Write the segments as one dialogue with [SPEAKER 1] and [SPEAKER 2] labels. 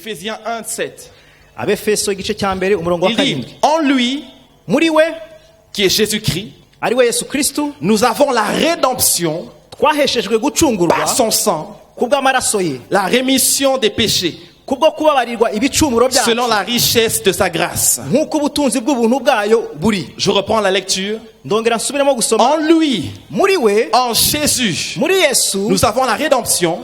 [SPEAKER 1] Ephésiens 1:7.
[SPEAKER 2] Abefeso igice cya mbere umurongo wa
[SPEAKER 1] Il dit,
[SPEAKER 2] karindwi.
[SPEAKER 1] en lui,
[SPEAKER 2] Muri we,
[SPEAKER 1] qui est Jésus-Christ,
[SPEAKER 2] ari we Yesu Kristo,
[SPEAKER 1] nous avons la rédemption
[SPEAKER 2] twaheshejwe gucungurwa
[SPEAKER 1] par son sang,
[SPEAKER 2] kubw'amaraso ye,
[SPEAKER 1] la rémission des péchés,
[SPEAKER 2] kubwo kubabarirwa ibicumuro
[SPEAKER 1] selon
[SPEAKER 2] byacu,
[SPEAKER 1] la richesse de sa grâce.
[SPEAKER 2] nk'uko ubutunzi bw'ubuntu bwayo buri.
[SPEAKER 1] Je reprends la lecture.
[SPEAKER 2] Ndongera nsubiremo gusoma.
[SPEAKER 1] En lui,
[SPEAKER 2] Muri we,
[SPEAKER 1] en Jésus,
[SPEAKER 2] muri Yesu,
[SPEAKER 1] nous avons la rédemption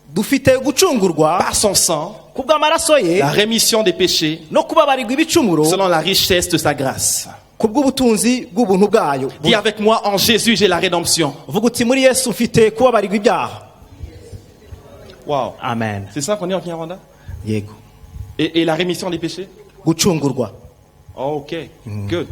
[SPEAKER 2] dufite gucungurwa
[SPEAKER 1] par son sang,
[SPEAKER 2] kubw'amaraso ye
[SPEAKER 1] la rémission des péchés,
[SPEAKER 2] no kubabarirwa ibicumuro
[SPEAKER 1] selon la richesse de sa grâce.
[SPEAKER 2] kubw'ubutunzi bw'ubuntu bwayo.
[SPEAKER 1] Dis avec moi, en Jésus, j'ai la rédemption.
[SPEAKER 2] Vuga uti muri Yesu mfite kubabarirwa ibyaha.
[SPEAKER 1] Wow.
[SPEAKER 2] Amen.
[SPEAKER 1] C'est ça qu'on dit en Kinyarwanda?
[SPEAKER 2] Yego.
[SPEAKER 1] Et la rémission des péchés?
[SPEAKER 2] Gucungurwa.
[SPEAKER 1] Oh, ok, good.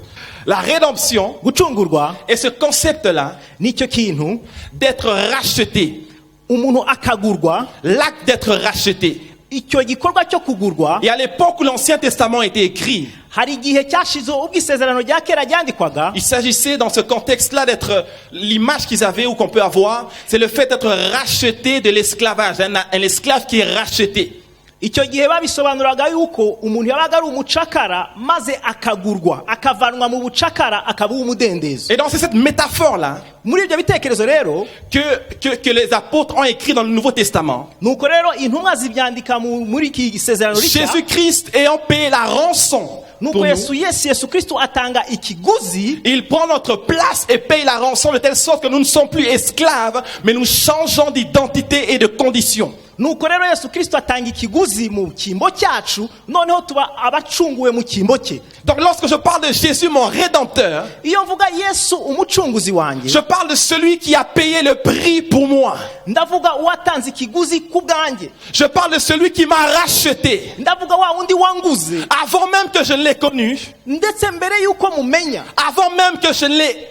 [SPEAKER 1] La rédemption
[SPEAKER 2] Gucungurwa
[SPEAKER 1] est ce concept-là
[SPEAKER 2] nicyo kintu
[SPEAKER 1] d'être racheté.
[SPEAKER 2] umuntu akagurwa,
[SPEAKER 1] L'acte d'être racheté.
[SPEAKER 2] icyo gikorwa cyo kugurwa.
[SPEAKER 1] Et à l'époque où l'Ancien Testament a été écrit,
[SPEAKER 2] Hari igihe cyashizeho ubwo isezerano rya kera ryandikwaga,
[SPEAKER 1] il s'agissait dans ce contexte-là d'être l'image qu'ils avaient ou qu'on peut avoir, c'est le fait d'être racheté de l'esclavage, un esclave qui est racheté.
[SPEAKER 2] icyo gihe babisobanuraga yuko umuntu yabaga ari umucakara maze akagurwa, akavanwa mu bucakara akaba umudendezo.
[SPEAKER 1] Et donc c'est cette métaphore-là
[SPEAKER 2] Muri ibyo bitekerezo rero,
[SPEAKER 1] que les apôtres ont écrit dans le Nouveau Testament.
[SPEAKER 2] nuko rero intumwa zibyandika muri iki isezerano rishya.
[SPEAKER 1] Jésus-Christ ayant payé la rançon pour
[SPEAKER 2] nuko
[SPEAKER 1] nous,
[SPEAKER 2] Yesu Kristo atanga ikiguzi,
[SPEAKER 1] il prend notre place et paye la rançon de telle sorte que nous ne sommes plus esclaves, mais nous changeons d'identité et de condition.
[SPEAKER 2] nuko rero Yesu Kristo atanga ikiguzi mu cyimbo cyacu, noneho tuba abacunguwe mu cyimbo cye.
[SPEAKER 1] Donc lorsque je parle de Jésus, mon rédempteur,
[SPEAKER 2] Iyo mvuga Yesu umucunguzi wanjye,
[SPEAKER 1] je parle de celui qui a payé le prix pour moi.
[SPEAKER 2] ndavuga uwatanze ikiguzi ku bwanjye,
[SPEAKER 1] Je parle de celui qui m'a racheté.
[SPEAKER 2] ndavuga wa wundi wanguze
[SPEAKER 1] Avant même que je ne l'ai connu,
[SPEAKER 2] ndetse mbere yuko mumenya,
[SPEAKER 1] avant même que je ne l'ai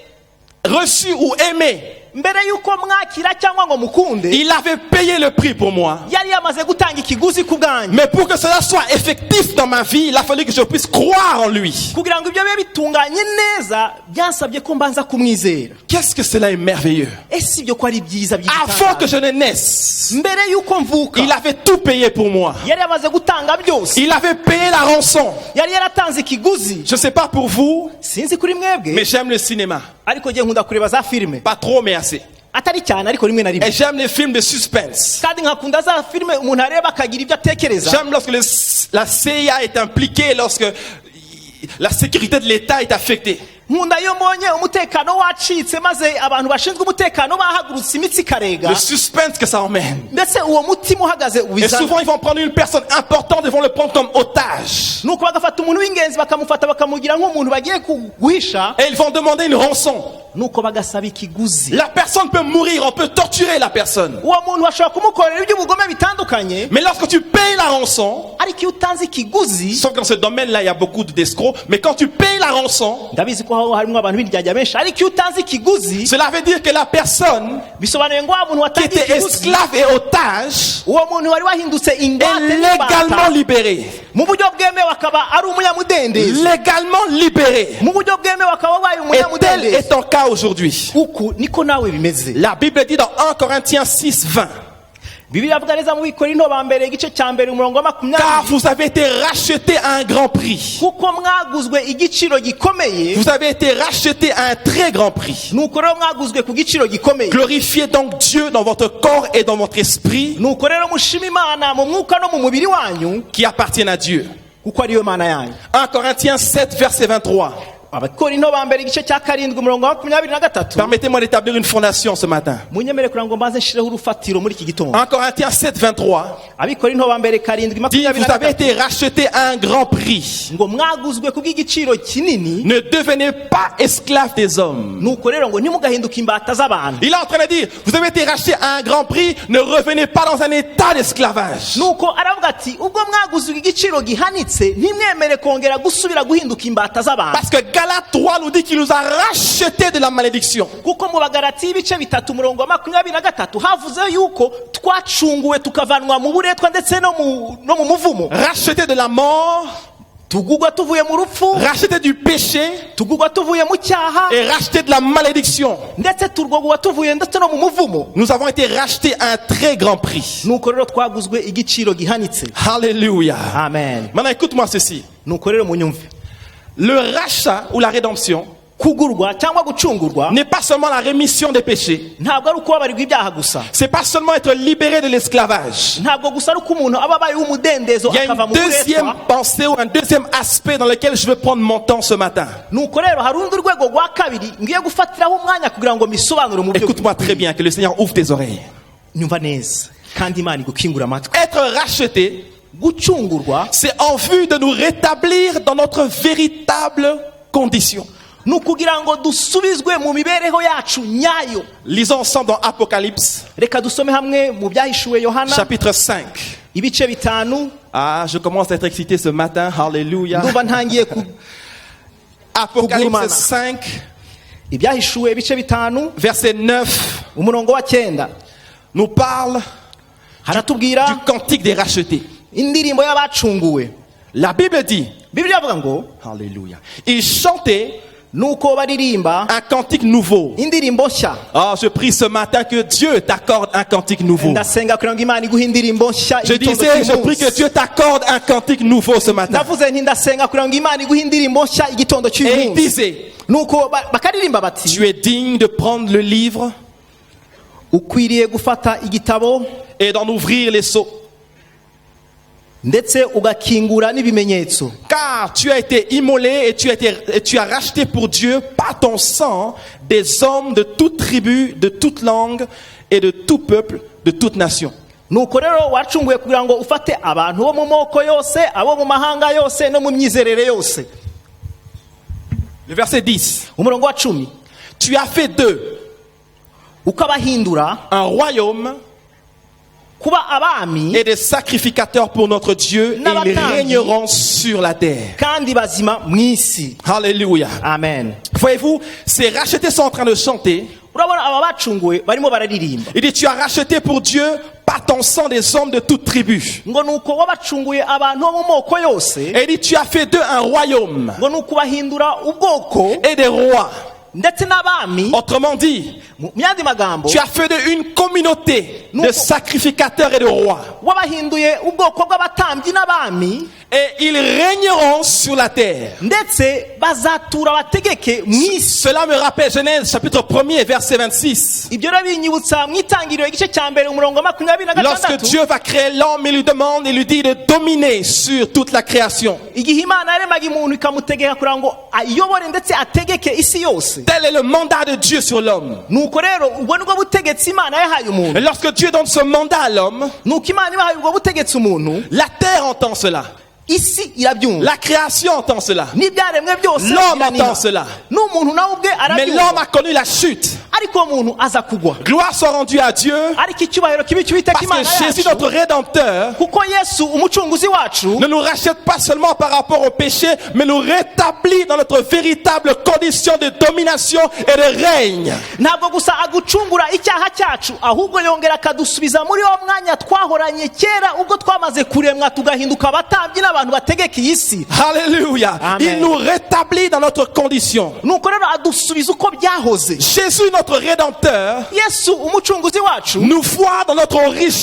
[SPEAKER 1] reçu ou aimé,
[SPEAKER 2] mbere yuko mwakira cyangwa ngo mukunde,
[SPEAKER 1] il avait payé le prix pour moi.
[SPEAKER 2] yari yamaze gutanga ikiguzi ku bwanjye.
[SPEAKER 1] Mais pour que cela soit effectif dans ma vie, il a fallu que je puisse croire en lui.
[SPEAKER 2] Kugira ngo ibyo bibe bitunganye neza, byansabye ko mbanza kumwizera.
[SPEAKER 1] Qu'est-ce que cela est merveilleux.
[SPEAKER 2] Ese ibyo ko ari byiza
[SPEAKER 1] Avant que
[SPEAKER 2] by'igitangaza,
[SPEAKER 1] je ne naisse,
[SPEAKER 2] mbere yuko mvuka
[SPEAKER 1] il avait tout payé pour moi.
[SPEAKER 2] yari yamaze gutanga byose,
[SPEAKER 1] Il avait payé la rançon.
[SPEAKER 2] yari yaratanze ikiguzi.
[SPEAKER 1] Je ne sais pas pour vous,
[SPEAKER 2] Sinzi kuri mwebwe,
[SPEAKER 1] mais j'aime le cinéma.
[SPEAKER 2] ariko ngiye nkunda kureba za filime,
[SPEAKER 1] Pas trop, mais assez.
[SPEAKER 2] atari cyane ariko rimwe na rimwe,
[SPEAKER 1] Et j'aime les films de suspense.
[SPEAKER 2] kandi nkakunda za filime umuntu areba akagira ibyo atekereza.
[SPEAKER 1] J'aime lorsque la CIA est impliquée, lorsque la sécurité de l'État est affectée.
[SPEAKER 2] Nkunda iyo mbonye umutekano wacitse maze abantu bashinzwe umutekano bahagurutse imitsi karega,
[SPEAKER 1] Le suspense que ça emmène.
[SPEAKER 2] ndetse uwo mutima uhagaze
[SPEAKER 1] Et
[SPEAKER 2] ubizana.
[SPEAKER 1] souvent, ils vont prendre une personne importante et vont le prendre comme otage.
[SPEAKER 2] Nuko bagafata umuntu w'ingenzi bakamufata bakamugira nk'umuntu bagiye guhisha,
[SPEAKER 1] Et ils vont demander une rançon.
[SPEAKER 2] nuko bagasaba ikiguzi.
[SPEAKER 1] La personne peut mourir, on peut torturer la personne.
[SPEAKER 2] Uwo muntu bashobora kumukorera iby'ubugome bitandukanye,
[SPEAKER 1] Mais lorsque tu payes la rançon,
[SPEAKER 2] ariko iyo utanze ikiguzi,
[SPEAKER 1] sauf que dans ce domaine-là, il y a beaucoup d'escrocs, mais quand tu payes la rançon,
[SPEAKER 2] ndabizi ko harimo abantu b'indyarya benshi, ariko iyo utanze ikiguzi,
[SPEAKER 1] cela veut dire que la personne
[SPEAKER 2] bisobanuye ngo wa muntu
[SPEAKER 1] qui
[SPEAKER 2] watanze
[SPEAKER 1] était
[SPEAKER 2] ikiguzi,
[SPEAKER 1] esclave et otage
[SPEAKER 2] uwo muntu wari wahindutse
[SPEAKER 1] est
[SPEAKER 2] ingwate
[SPEAKER 1] légalement
[SPEAKER 2] n'imbata,
[SPEAKER 1] libéré.
[SPEAKER 2] mu buryo bwemewe akaba ari umunyamudendezi,
[SPEAKER 1] Légalement libéré.
[SPEAKER 2] mu buryo bwemewe akaba abaye
[SPEAKER 1] Et tel
[SPEAKER 2] umunyamudendezi.
[SPEAKER 1] est ton cas aujourd'hui.
[SPEAKER 2] Uku niko nawe bimeze.
[SPEAKER 1] La Bible dit dans 1 Corinthiens 6:20,
[SPEAKER 2] Bibiliya avuga neza mu Bikorinto ba mbere igice cya mbere umurongo wa
[SPEAKER 1] car
[SPEAKER 2] 20,
[SPEAKER 1] vous avez été rachetés à un grand prix.
[SPEAKER 2] kuko mwaguzwe igiciro gikomeye,
[SPEAKER 1] Vous avez été rachetés à un très grand prix.
[SPEAKER 2] nuko rero mwaguzwe ku giciro gikomeye.
[SPEAKER 1] Glorifiez donc Dieu dans votre corps et dans votre esprit
[SPEAKER 2] Nuko rero mushima Imana mu mwuka no mu mubiri wanyu,
[SPEAKER 1] qui appartiennent à Dieu.
[SPEAKER 2] kuko ariyo Mana yanyu.
[SPEAKER 1] 1 Corinthiens 7, verset 23.
[SPEAKER 2] Abakorinto ba mbere igice cya karindwi umurongo wa 23.
[SPEAKER 1] Permettez-moi d'établir une fondation ce matin.
[SPEAKER 2] Munyemere kugira ngo mbanze nshireho urufatiro muri iki gitondo.
[SPEAKER 1] 1 Corinthiens 7, 23
[SPEAKER 2] Abikorinto ba mbere karindwi
[SPEAKER 1] dit, vous avez
[SPEAKER 2] 23,
[SPEAKER 1] été rachetés à un grand prix.
[SPEAKER 2] ngo mwaguzwe ku bw'igiciro kinini,
[SPEAKER 1] Ne devenez pas esclaves des hommes.
[SPEAKER 2] nuko rero ngo ntimugahinduke imbata z'abantu.
[SPEAKER 1] Il est en train de dire, vous avez été rachetés à un grand prix, ne revenez pas dans un état d'esclavage.
[SPEAKER 2] Nuko aravuga ati ubwo mwaguzwe igiciro gihanitse ntimwemere kongera gusubira guhinduka imbata z'abantu.
[SPEAKER 1] Parce que Galates 3 nous dit qu'il nous a rachetés de la malédiction.
[SPEAKER 2] Kuko mu Bagalati ibice 3 umurongo wa 23 havuze yuko twacunguwe tukavanwa mu buretwa ndetse no mu muvumo.
[SPEAKER 1] Rachetés de la mort
[SPEAKER 2] tugugwa tuvuye mu rupfu,
[SPEAKER 1] racheté du péché
[SPEAKER 2] tugugwa tuvuye mu cyaha,
[SPEAKER 1] et racheté de la malédiction.
[SPEAKER 2] ndetse turwogwa tuvuye ndetse no mu muvumo.
[SPEAKER 1] Nous avons été rachetés à un très grand prix.
[SPEAKER 2] Nuko rero twaguzwe igiciro gihanitse.
[SPEAKER 1] Alléluia.
[SPEAKER 2] Amen.
[SPEAKER 1] Maintenant écoute-moi ceci.
[SPEAKER 2] Nuko rero munyumve,
[SPEAKER 1] Le rachat ou la rédemption
[SPEAKER 2] kugurwa cyangwa gucungurwa
[SPEAKER 1] n'est pas seulement la rémission des péchés.
[SPEAKER 2] ntabwo ari ukubabarirwa ibyaha gusa,
[SPEAKER 1] C'est pas seulement être libéré de l'esclavage.
[SPEAKER 2] ntabwo gusa ari uko umuntu aba abayeho umudendezo
[SPEAKER 1] Il y a
[SPEAKER 2] akava
[SPEAKER 1] une
[SPEAKER 2] mu
[SPEAKER 1] deuxième
[SPEAKER 2] buretwa.
[SPEAKER 1] pensée ou un deuxième aspect dans lequel je veux prendre mon temps ce matin.
[SPEAKER 2] Nuko rero hari urundi rwego rwa kabiri ngiye gufatiraho umwanya kugira ngo mbisobanure mu buryo
[SPEAKER 1] Écoute-moi très bien, que le Seigneur ouvre tes oreilles.
[SPEAKER 2] nyumva neza kandi Imana igukingura amatwi.
[SPEAKER 1] Être racheté,
[SPEAKER 2] Gucungurwa
[SPEAKER 1] c'est en vue de nous rétablir dans notre véritable condition.
[SPEAKER 2] ni ukugira ngo dusubizwe mu mibereho yacu nyayo.
[SPEAKER 1] Lisons ensemble dans Apocalypse,
[SPEAKER 2] Reka dusome hamwe mu byahishuwe Yohana
[SPEAKER 1] chapitre 5.
[SPEAKER 2] ibice 5.
[SPEAKER 1] Ah, je commence à être excité ce matin. Alléluia.
[SPEAKER 2] Ndumva ntangiye ku
[SPEAKER 1] Apocalypse
[SPEAKER 2] Kugurumana.
[SPEAKER 1] 5,
[SPEAKER 2] ibyahishuwe ibice 5
[SPEAKER 1] verset 9,
[SPEAKER 2] umurongo wa 9
[SPEAKER 1] nous parle
[SPEAKER 2] haratubwira
[SPEAKER 1] du cantique des rachetés.
[SPEAKER 2] indirimbo y'abacunguwe.
[SPEAKER 1] La Bible dit,
[SPEAKER 2] Bibiliya avuga ngo
[SPEAKER 1] Alléluia, ils chantaient
[SPEAKER 2] nuko baririmba
[SPEAKER 1] un cantique nouveau.
[SPEAKER 2] indirimbo nshya.
[SPEAKER 1] Oh, je prie ce matin que Dieu t'accorde un cantique nouveau.
[SPEAKER 2] Ndasenga kugira ngo Imana iguhe indirimbo nshya.
[SPEAKER 1] Je disais, je prie que Dieu t'accorde un cantique nouveau ce matin.
[SPEAKER 2] ndavuze nti ndasenga kugira ngo Imana iguhe indirimbo nshya igitondo
[SPEAKER 1] Et
[SPEAKER 2] cy'uyu
[SPEAKER 1] il
[SPEAKER 2] munsi.
[SPEAKER 1] disait,
[SPEAKER 2] Nuko bakaririmba bati
[SPEAKER 1] tu es digne de prendre le livre
[SPEAKER 2] ukwiriye gufata igitabo
[SPEAKER 1] et d'en ouvrir les sceaux.
[SPEAKER 2] ndetse ugakingura n'ibimenyetso,
[SPEAKER 1] Car tu as été immolé et tu as racheté pour Dieu par ton sang des hommes de toute tribu, de toute langue et de tout peuple, de toute nation.
[SPEAKER 2] nuko rero wacunguye kugira ngo ufate abantu bo mu moko yose, abo mu mahanga yose no mu myizerere yose.
[SPEAKER 1] Le verset 10.
[SPEAKER 2] Umurongo wa 10,
[SPEAKER 1] Tu as fait d'eux
[SPEAKER 2] ukabahindura
[SPEAKER 1] un royaume
[SPEAKER 2] kuba abami
[SPEAKER 1] et des sacrificateurs pour notre Dieu, et ils
[SPEAKER 2] N'abatandi.
[SPEAKER 1] régneront sur la terre.
[SPEAKER 2] kandi bazima mu isi.
[SPEAKER 1] Alléluia.
[SPEAKER 2] Amen.
[SPEAKER 1] Voyez-vous, ces rachetés sont en train de chanter.
[SPEAKER 2] Urabona aba bacunguwe barimo bararirimba
[SPEAKER 1] Il dit, tu as racheté pour Dieu par ton sang des hommes de toute tribu.
[SPEAKER 2] ngo nuko wabacunguye abantu bo mu moko yose,
[SPEAKER 1] Et il dit, tu as fait d'eux un royaume
[SPEAKER 2] ngo nuko bahindura ubwoko
[SPEAKER 1] et des rois.
[SPEAKER 2] ndetse n'abami.
[SPEAKER 1] Autrement dit,
[SPEAKER 2] Mu yandi magambo
[SPEAKER 1] tu as fait d'eux une communauté de
[SPEAKER 2] Nous-
[SPEAKER 1] sacrificateurs et de rois.
[SPEAKER 2] wabahinduye ubwoko bw'abatambyi n'abami,
[SPEAKER 1] Et ils régneront sur la terre.
[SPEAKER 2] ndetse bazatura bategeke mu isi.
[SPEAKER 1] Cela me rappelle Genèse chapitre 1er verset 26.
[SPEAKER 2] Ibyo rero binyibutsa mu itangiriro igice cya mbere umurongo wa 26.
[SPEAKER 1] Lorsque Dieu va créer l'homme, il lui demande, il lui dit de dominer sur toute la création.
[SPEAKER 2] igihe Imana yaremaga umuntu ikamutegeka kugira ngo ayobore ndetse ategeke isi yose.
[SPEAKER 1] Tel est le mandat de Dieu sur l'homme.
[SPEAKER 2] Nuko rero ubwo nibwo butegetsi Imana yahaye
[SPEAKER 1] Et
[SPEAKER 2] umuntu.
[SPEAKER 1] lorsque Dieu donne ce mandat à l'homme,
[SPEAKER 2] Nuko Imana ibahaye ubwo butegetsi umuntu,
[SPEAKER 1] la terre entend cela.
[SPEAKER 2] isi irabyumva,
[SPEAKER 1] La création entend cela.
[SPEAKER 2] n'ibyaremwe byose
[SPEAKER 1] L'homme
[SPEAKER 2] biranira.
[SPEAKER 1] entend cela.
[SPEAKER 2] n'umuntu nawe ubwe
[SPEAKER 1] Mais l'homme
[SPEAKER 2] arabyumva,
[SPEAKER 1] a connu la chute.
[SPEAKER 2] ariko uwo muntu aza kugwa.
[SPEAKER 1] Gloire soit rendue à Dieu.
[SPEAKER 2] Ariko icyubahiro kibi cy'Uwiteka
[SPEAKER 1] Parce
[SPEAKER 2] Imana
[SPEAKER 1] que Jésus,
[SPEAKER 2] yacu,
[SPEAKER 1] notre Rédempteur,
[SPEAKER 2] kuko Yesu umucunguzi wacu
[SPEAKER 1] ne nous rachète pas seulement par rapport au péché, mais nous rétablit dans notre véritable condition de domination et de règne.
[SPEAKER 2] ntabwo gusa agucungura icyaha cyacu, ahubwo yongera akadusubiza muri wo mwanya twahoranye kera ubwo twamaze kuremwa tugahinduka abatambyi n'abantu bategeka iyi si.
[SPEAKER 1] Alléluia.
[SPEAKER 2] Amen.
[SPEAKER 1] Il nous rétablit dans notre condition.
[SPEAKER 2] Nuko rero adusubiza uko byahoze.
[SPEAKER 1] Jésus, notre Rédempteur,
[SPEAKER 2] Yesu umucunguzi wacu
[SPEAKER 1] nous voit dans notre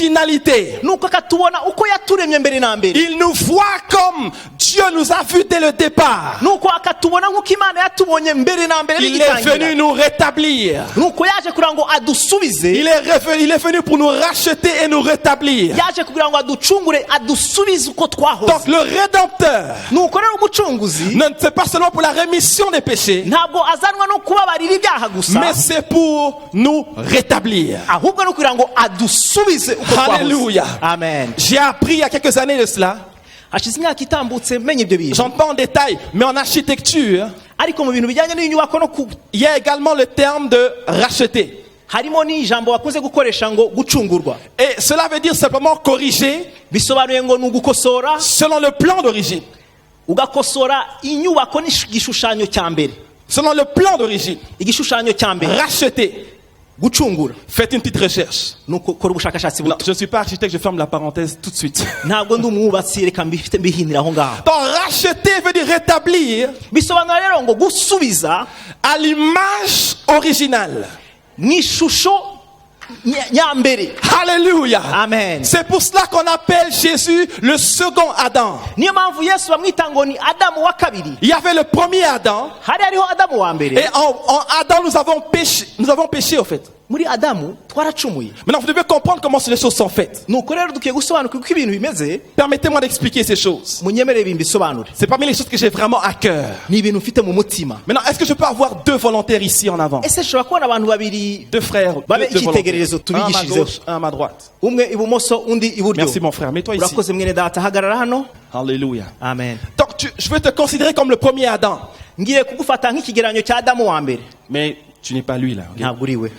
[SPEAKER 1] originalité.
[SPEAKER 2] nuko akatubona uko yaturemye mbere na mbere,
[SPEAKER 1] Il nous voit comme Dieu nous a vus dès le départ.
[SPEAKER 2] nuko akatubona nk'uko Imana yatubonye mbere na mbere
[SPEAKER 1] Il est venu
[SPEAKER 2] bigitangira.
[SPEAKER 1] nous rétablir.
[SPEAKER 2] Nuko yaje kugira ngo adusubize,
[SPEAKER 1] Il est venu pour nous racheter et nous rétablir.
[SPEAKER 2] yaje kugira ngo aducungure adusubize uko twahoze.
[SPEAKER 1] Donc le Rédempteur
[SPEAKER 2] Nuko rero umucunguzi
[SPEAKER 1] ne fait pas seulement pour la rémission des péchés,
[SPEAKER 2] ntabwo azanwa no kubabarira ibyaha gusa,
[SPEAKER 1] mais c'est pour nous rétablir.
[SPEAKER 2] ahubwo no kugira ngo adusubize uko twahoze.
[SPEAKER 1] Alléluia.
[SPEAKER 2] Amen.
[SPEAKER 1] J'ai appris il y a quelques années de cela,
[SPEAKER 2] Hashize imyaka itambutse menye ibyo bintu,
[SPEAKER 1] j'entre pas en détail, mais en architecture,
[SPEAKER 2] ariko mu bintu bijyanye n'inyubako no ku
[SPEAKER 1] il y a également le terme de racheter.
[SPEAKER 2] harimo n'ijambo bakunze gukoresha ngo gucungurwa.
[SPEAKER 1] Et cela veut dire simplement corriger
[SPEAKER 2] Bisobanuye ngo ni ugukosora,
[SPEAKER 1] selon le plan d'origine.
[SPEAKER 2] ugakosora inyubako n'igishushanyo cya mbere.
[SPEAKER 1] Selon le plan d'origine.
[SPEAKER 2] Igishushanyo cya mbere
[SPEAKER 1] Racheter.
[SPEAKER 2] gucungura
[SPEAKER 1] Faites une petite recherche.
[SPEAKER 2] nuko kora ubushakashatsi
[SPEAKER 1] Non,
[SPEAKER 2] buto.
[SPEAKER 1] je ne suis pas architecte, je ferme la parenthèse tout de suite.
[SPEAKER 2] Ntabwo ndi umwubatsi reka mbihinira aho ngaho.
[SPEAKER 1] Donc racheter veut dire rétablir
[SPEAKER 2] Bisobanura rero ngo gusubiza
[SPEAKER 1] à l'image originale.
[SPEAKER 2] mu ishusho nyambere.
[SPEAKER 1] Alléluia.
[SPEAKER 2] Amen.
[SPEAKER 1] C'est pour cela qu'on appelle Jésus le second Adam.
[SPEAKER 2] Niyo mpamvu Yesu bamwita ngo ni Adamu wa kabiri.
[SPEAKER 1] Il y avait le premier Adam.
[SPEAKER 2] Hari hariho Adamu wa
[SPEAKER 1] Et
[SPEAKER 2] mbere.
[SPEAKER 1] en Adam, nous avons péché au fait.
[SPEAKER 2] Muri Adamu twaracumuye.
[SPEAKER 1] Maintenant, vous devez comprendre comment les choses sont faites.
[SPEAKER 2] Nuko rero dukwiye gusobanukirwa uko ibintu bimeze.
[SPEAKER 1] Permettez-moi d'expliquer ces choses.
[SPEAKER 2] Munyemerere bimbisobanure.
[SPEAKER 1] C'est parmi les choses que j'ai vraiment à cœur.
[SPEAKER 2] Ni ibintu mfite mu mutima.
[SPEAKER 1] Maintenant, est-ce que je peux avoir deux volontaires ici en avant?
[SPEAKER 2] Ese nshobora kubona abantu babiri,
[SPEAKER 1] Deux frères,
[SPEAKER 2] babe
[SPEAKER 1] deux volontaires.
[SPEAKER 2] icyitegererezo
[SPEAKER 1] Un à ma
[SPEAKER 2] tubigishirizeho.
[SPEAKER 1] gauche, un à ma droite.
[SPEAKER 2] Umwe ibumoso undi iburyo.
[SPEAKER 1] Merci mon frère, mets-toi ici.
[SPEAKER 2] Urakoze mwene data, hagarara hano.
[SPEAKER 1] Alléluia.
[SPEAKER 2] Amen.
[SPEAKER 1] Donc, je veux te considérer comme le premier Adam.
[SPEAKER 2] Ngiye kugufata nk'ikigereranyo cya Adamu wa mbere.
[SPEAKER 1] Mais tu n'es pas lui là. ok?
[SPEAKER 2] Ntabwo uri we.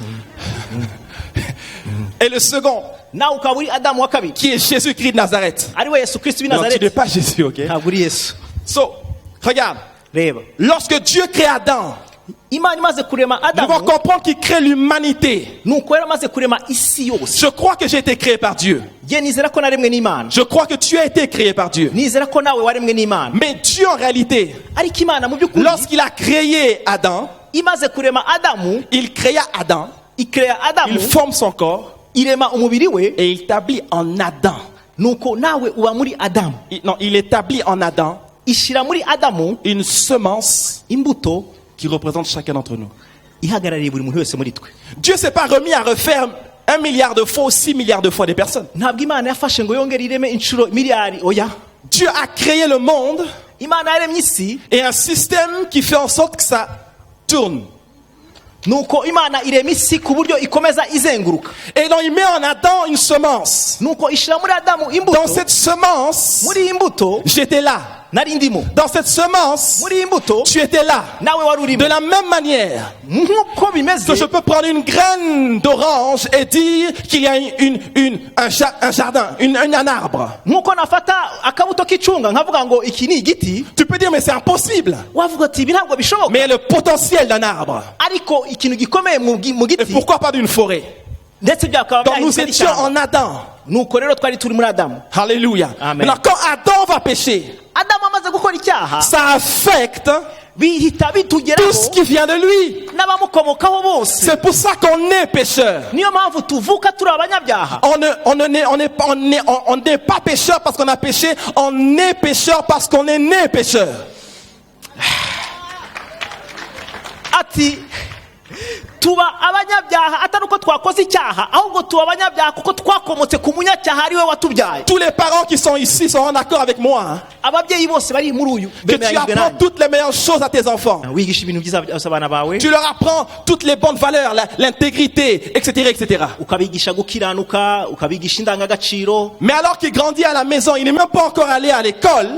[SPEAKER 1] Et le second,
[SPEAKER 2] Nawe ukaba uri Adamu wa kabiri.
[SPEAKER 1] qui est Jésus-Christ de Nazareth.
[SPEAKER 2] Ari we Yesu Kristo w'i
[SPEAKER 1] Non, tu n'es
[SPEAKER 2] Nazareti.
[SPEAKER 1] pas Jésus, ok?
[SPEAKER 2] Ntabwo uri Yesu.
[SPEAKER 1] So, regarde.
[SPEAKER 2] Reba.
[SPEAKER 1] Lorsque Dieu crée Adam,
[SPEAKER 2] Imana imaze kurema
[SPEAKER 1] nous devons
[SPEAKER 2] Adamu,
[SPEAKER 1] comprendre qu'il crée l'humanité.
[SPEAKER 2] nuko yari amaze kurema isi yose.
[SPEAKER 1] Je crois que j'ai été créé par Dieu.
[SPEAKER 2] Nge nizera ko naremwe n'Imana.
[SPEAKER 1] Je crois que tu as été créé par Dieu.
[SPEAKER 2] Nizera ko nawe waremwe n'Imana.
[SPEAKER 1] Mais Dieu, en réalité,
[SPEAKER 2] Ariko Imana mu by'ukuri
[SPEAKER 1] lorsqu'il a créé Adam,
[SPEAKER 2] imaze kurema Adamu,
[SPEAKER 1] il créa Adam,
[SPEAKER 2] ikrea Adamu,
[SPEAKER 1] il forme son corps
[SPEAKER 2] irema umubiri we,
[SPEAKER 1] et il établit en Adam.
[SPEAKER 2] nuko nawe uba muri Adamu.
[SPEAKER 1] Il établit en Adam
[SPEAKER 2] Ishira muri Adamu
[SPEAKER 1] une semence
[SPEAKER 2] imbuto
[SPEAKER 1] qui représente chacun d'entre nous.
[SPEAKER 2] ihagarariye buri muntu wese muri twe.
[SPEAKER 1] Dieu s'est pas remis à refaire 1 milliard de fois ou 6 milliards de fois des personnes.
[SPEAKER 2] Ntabwo Imana yafashe ngo yongere ireme inshuro miliyari, oya.
[SPEAKER 1] Dieu a créé le monde
[SPEAKER 2] Imana yaremye isi,
[SPEAKER 1] et un système qui fait en sorte que ça tourne.
[SPEAKER 2] nuko Imana irema isi ku buryo ikomeza izenguruka.
[SPEAKER 1] Et donc il met en Adam une semence.
[SPEAKER 2] Nuko ishira muri Adamu
[SPEAKER 1] Dans
[SPEAKER 2] imbuto,
[SPEAKER 1] cette semence,
[SPEAKER 2] muri iyi imbuto
[SPEAKER 1] j'étais là.
[SPEAKER 2] nari ndimo,
[SPEAKER 1] Dans cette semence,
[SPEAKER 2] muri iyi imbuto
[SPEAKER 1] tu étais là.
[SPEAKER 2] nawe wari urimo.
[SPEAKER 1] De la même manière
[SPEAKER 2] Nk'uko bimeze,
[SPEAKER 1] que je peux prendre une graine d'orange et dire qu'il y a un jardin, un arbre.
[SPEAKER 2] nk'uko nafata akabuto k'icunga nkavuga ngo iki ni igiti,
[SPEAKER 1] Tu peux dire mais c'est impossible.
[SPEAKER 2] wavuga ati ibi ntabwo bishoboka.
[SPEAKER 1] Mais le potentiel d'un arbre.
[SPEAKER 2] Ariko ikintu gikomeye mu
[SPEAKER 1] Et
[SPEAKER 2] giti,
[SPEAKER 1] pourquoi pas d'une forêt?
[SPEAKER 2] ndetse byakaba
[SPEAKER 1] Donc nous
[SPEAKER 2] byahinduka
[SPEAKER 1] étions
[SPEAKER 2] n'ishyamba.
[SPEAKER 1] en Adam.
[SPEAKER 2] Nuko rero twari turi muri Adamu.
[SPEAKER 1] Alléluia.
[SPEAKER 2] Amen.
[SPEAKER 1] Maintenant quand Adam va pécher,
[SPEAKER 2] Adamu amaze gukora icyaha,
[SPEAKER 1] ça affecte
[SPEAKER 2] bihita
[SPEAKER 1] tout ce
[SPEAKER 2] bitugeraho
[SPEAKER 1] qui vient de lui.
[SPEAKER 2] n'abamukomokaho bose.
[SPEAKER 1] C'est pour ça qu'on est pécheur.
[SPEAKER 2] Niyo mpamvu tuvuka turi abanyabyaha.
[SPEAKER 1] On n'est pas pécheur parce qu'on a péché, on est pécheur parce qu'on est né pécheur.
[SPEAKER 2] Ati tuba abanyabyaha atari uko twakoze icyaha, ahubwo tuba abanyabyaha kuko twakomotse ku munyacyaha ari we watubyaye.
[SPEAKER 1] Tous les parents qui sont ici seront d'accord avec moi, hein,
[SPEAKER 2] Ababyeyi bose bari muri uyu
[SPEAKER 1] que tu
[SPEAKER 2] bemeranyijwe
[SPEAKER 1] apprends
[SPEAKER 2] nanjye.
[SPEAKER 1] toutes les meilleures choses à tes enfants.
[SPEAKER 2] Wigisha ibintu byiza byose abana bawe,
[SPEAKER 1] Tu leur apprends toutes les bonnes valeurs, l'intégrité, etc., etc.
[SPEAKER 2] ukabigisha gukiranuka, ukabigisha indangagaciro.
[SPEAKER 1] Mais alors qu'il grandit à la maison, il n'est même pas encore allé à l'école,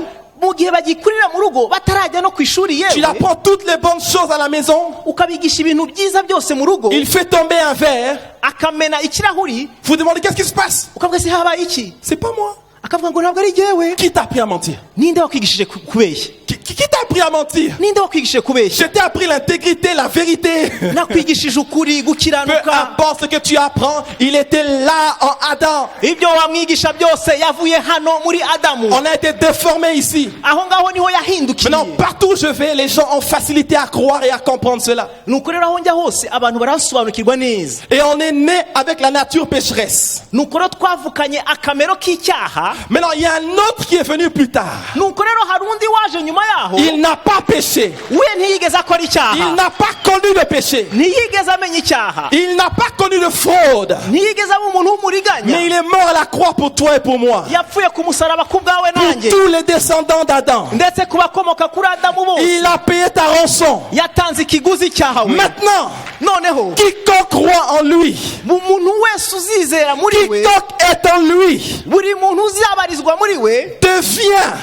[SPEAKER 2] Mu gihe bagikurira mu rugo batarajya no ku ishuri
[SPEAKER 1] tu
[SPEAKER 2] yewe,
[SPEAKER 1] apprends toutes les bonnes choses à la maison,
[SPEAKER 2] ukabigisha ibintu byiza byose mu rugo,
[SPEAKER 1] il fait tomber un verre,
[SPEAKER 2] akamena ikirahuri,
[SPEAKER 1] vous demandez qu'est-ce qui se passe?
[SPEAKER 2] ukavuga se habaye iki?
[SPEAKER 1] C'est pas moi.
[SPEAKER 2] Akavuga ngo ntabwo ari jyewe.
[SPEAKER 1] Qui t'a appris à mentir?
[SPEAKER 2] Ninde wakwigishije kubeshya?
[SPEAKER 1] Qui t'a appris à mentir?
[SPEAKER 2] Ninde wakwigishije kubeshya?
[SPEAKER 1] Je t'ai appris l'intégrité, la vérité.
[SPEAKER 2] Nakwigishije ukuri,
[SPEAKER 1] Peu
[SPEAKER 2] gukiranuka.
[SPEAKER 1] importe ce que tu apprends, il était là en Adam.
[SPEAKER 2] Ibyo wamwigisha byose yavuye hano muri Adamu.
[SPEAKER 1] On a été déformés ici.
[SPEAKER 2] Aho ngaho niho yahindukiye.
[SPEAKER 1] Maintenant, partout où je vais, les gens ont facilité à croire et à comprendre cela.
[SPEAKER 2] Nuko rero aho njya hose abantu barasobanukirwa neza.
[SPEAKER 1] Et on est né avec la nature pécheresse.
[SPEAKER 2] Nuko rero twavukanye akamero k'icyaha.
[SPEAKER 1] Maintenant, il y a un autre qui est venu plus tard.
[SPEAKER 2] Nuko rero hari undi waje nyuma yaho.
[SPEAKER 1] Il n'a pas péché.
[SPEAKER 2] We ntiyigeze akora
[SPEAKER 1] Il
[SPEAKER 2] icyaha.
[SPEAKER 1] n'a pas connu de péché.
[SPEAKER 2] Ntiyigeze amenya icyaha.
[SPEAKER 1] Il n'a pas connu de fraude.
[SPEAKER 2] Ntiyigeze aba umuntu w'umuriganya.
[SPEAKER 1] Mais il est mort à la croix pour toi et pour moi.
[SPEAKER 2] Yapfuye ku musaraba ku bwawe
[SPEAKER 1] Pour
[SPEAKER 2] nanjye.
[SPEAKER 1] tous les descendants d'Adam.
[SPEAKER 2] Ndetse ku bakomoka kuri Adamu bose.
[SPEAKER 1] Il a payé ta rançon.
[SPEAKER 2] Yatanze ikiguzi cyahawe.
[SPEAKER 1] Maintenant,
[SPEAKER 2] Noneho
[SPEAKER 1] quiconque croit en lui,
[SPEAKER 2] umuntu wese uzizera muri we,
[SPEAKER 1] quiconque est en lui,
[SPEAKER 2] buri muntu uzabarizwa muri we
[SPEAKER 1] devient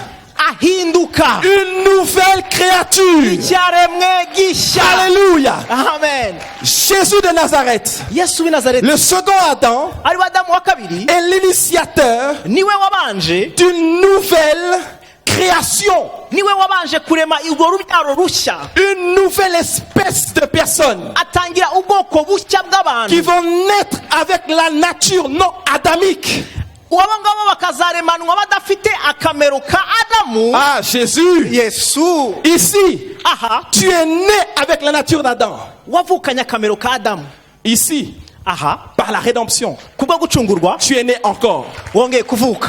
[SPEAKER 2] ahinduka
[SPEAKER 1] une nouvelle créature.
[SPEAKER 2] icyaremwe gishya.
[SPEAKER 1] Alléluia.
[SPEAKER 2] Amen.
[SPEAKER 1] Jésus de Nazareth,
[SPEAKER 2] Yesu w'i Nazareti
[SPEAKER 1] le second Adam,
[SPEAKER 2] ari we Adamu wa kabiri,
[SPEAKER 1] est l'initiateur
[SPEAKER 2] niwe wabanje
[SPEAKER 1] d'une nouvelle création,
[SPEAKER 2] niwe wabanje kurema urwo rubyaro rushya,
[SPEAKER 1] une nouvelle espèce de personnes
[SPEAKER 2] atangira ubwoko bushya
[SPEAKER 1] qui
[SPEAKER 2] bw'abantu,
[SPEAKER 1] vont naître avec la nature non adamique.
[SPEAKER 2] abo ngabo bakazaremanwa badafite akamero ka Adamu.
[SPEAKER 1] Ah, Jésus,
[SPEAKER 2] Yesu,
[SPEAKER 1] ici,
[SPEAKER 2] aha,
[SPEAKER 1] tu es né avec la nature d'Adam.
[SPEAKER 2] wavukanye akamero ka Adamu.
[SPEAKER 1] Ici,
[SPEAKER 2] Aha,
[SPEAKER 1] par la rédemption,
[SPEAKER 2] kubwo gucungurwa
[SPEAKER 1] tu es né encore.
[SPEAKER 2] wongeye kuvuka.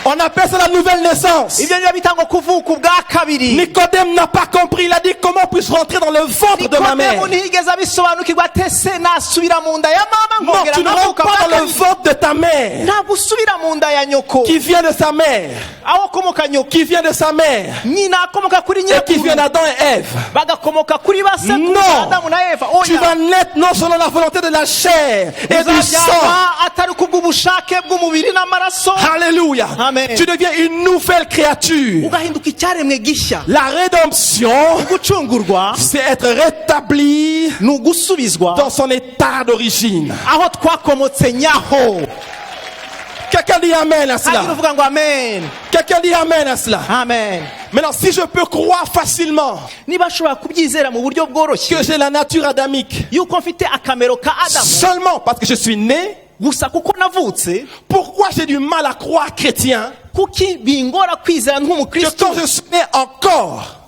[SPEAKER 1] On appelle ça la nouvelle naissance.
[SPEAKER 2] Ibyo niyo bita ngo kuvuka ubwa kabiri.
[SPEAKER 1] Nicodème n'a pas compris. Il a dit comment puis-je rentrer dans le ventre de ma mère?
[SPEAKER 2] Nikodemu ntiyigeze abisobanukirwa, ate se nasubira mu nda ya mama
[SPEAKER 1] Non,
[SPEAKER 2] nkongera
[SPEAKER 1] tu ne rentres
[SPEAKER 2] nkavuka
[SPEAKER 1] pas
[SPEAKER 2] ubwa
[SPEAKER 1] dans le
[SPEAKER 2] kabiri?
[SPEAKER 1] ventre de ta mère
[SPEAKER 2] Ntabwo usubira mu nda ya nyoko,
[SPEAKER 1] qui vient de sa mère,
[SPEAKER 2] aho akomoka nyoko,
[SPEAKER 1] qui vient de sa mère
[SPEAKER 2] nyina akomoka kuri
[SPEAKER 1] et qui
[SPEAKER 2] nyirakuru,
[SPEAKER 1] vient d'Adam et Ève.
[SPEAKER 2] bagakomoka kuri ba sekuru
[SPEAKER 1] Non.
[SPEAKER 2] Adamu na Eva.
[SPEAKER 1] Tu vas naître non selon la volonté de la chair et du sang.
[SPEAKER 2] uzabyarwa atari kubw'ubushake bw'umubiri n'amaraso,
[SPEAKER 1] Alléluia.
[SPEAKER 2] Amen.
[SPEAKER 1] Tu deviens une nouvelle créature.
[SPEAKER 2] ugahinduka icyaremwe gishya.
[SPEAKER 1] La rédemption,
[SPEAKER 2] Gucungurwa
[SPEAKER 1] c'est être rétabli
[SPEAKER 2] ni ugusubizwa
[SPEAKER 1] dans son état d'origine.
[SPEAKER 2] aho twakomotse nyaho.
[SPEAKER 1] Quelqu'un dit Amen à
[SPEAKER 2] Hagira
[SPEAKER 1] cela.
[SPEAKER 2] uvuga ngo amen,
[SPEAKER 1] Quelqu'un dit Amen à cela.
[SPEAKER 2] amen.
[SPEAKER 1] Maintenant, si je peux croire facilement
[SPEAKER 2] Niba ashobora kubyizera mu buryo bworoshye
[SPEAKER 1] que j'ai la nature adamique
[SPEAKER 2] yuko mfite akamero ka Adamu
[SPEAKER 1] seulement parce que je suis né,
[SPEAKER 2] gusa kuko navutse,
[SPEAKER 1] pourquoi j'ai du mal à croire chrétien
[SPEAKER 2] kuki bingora kwizera
[SPEAKER 1] que
[SPEAKER 2] nk'umukristo?
[SPEAKER 1] quand je suis né encore,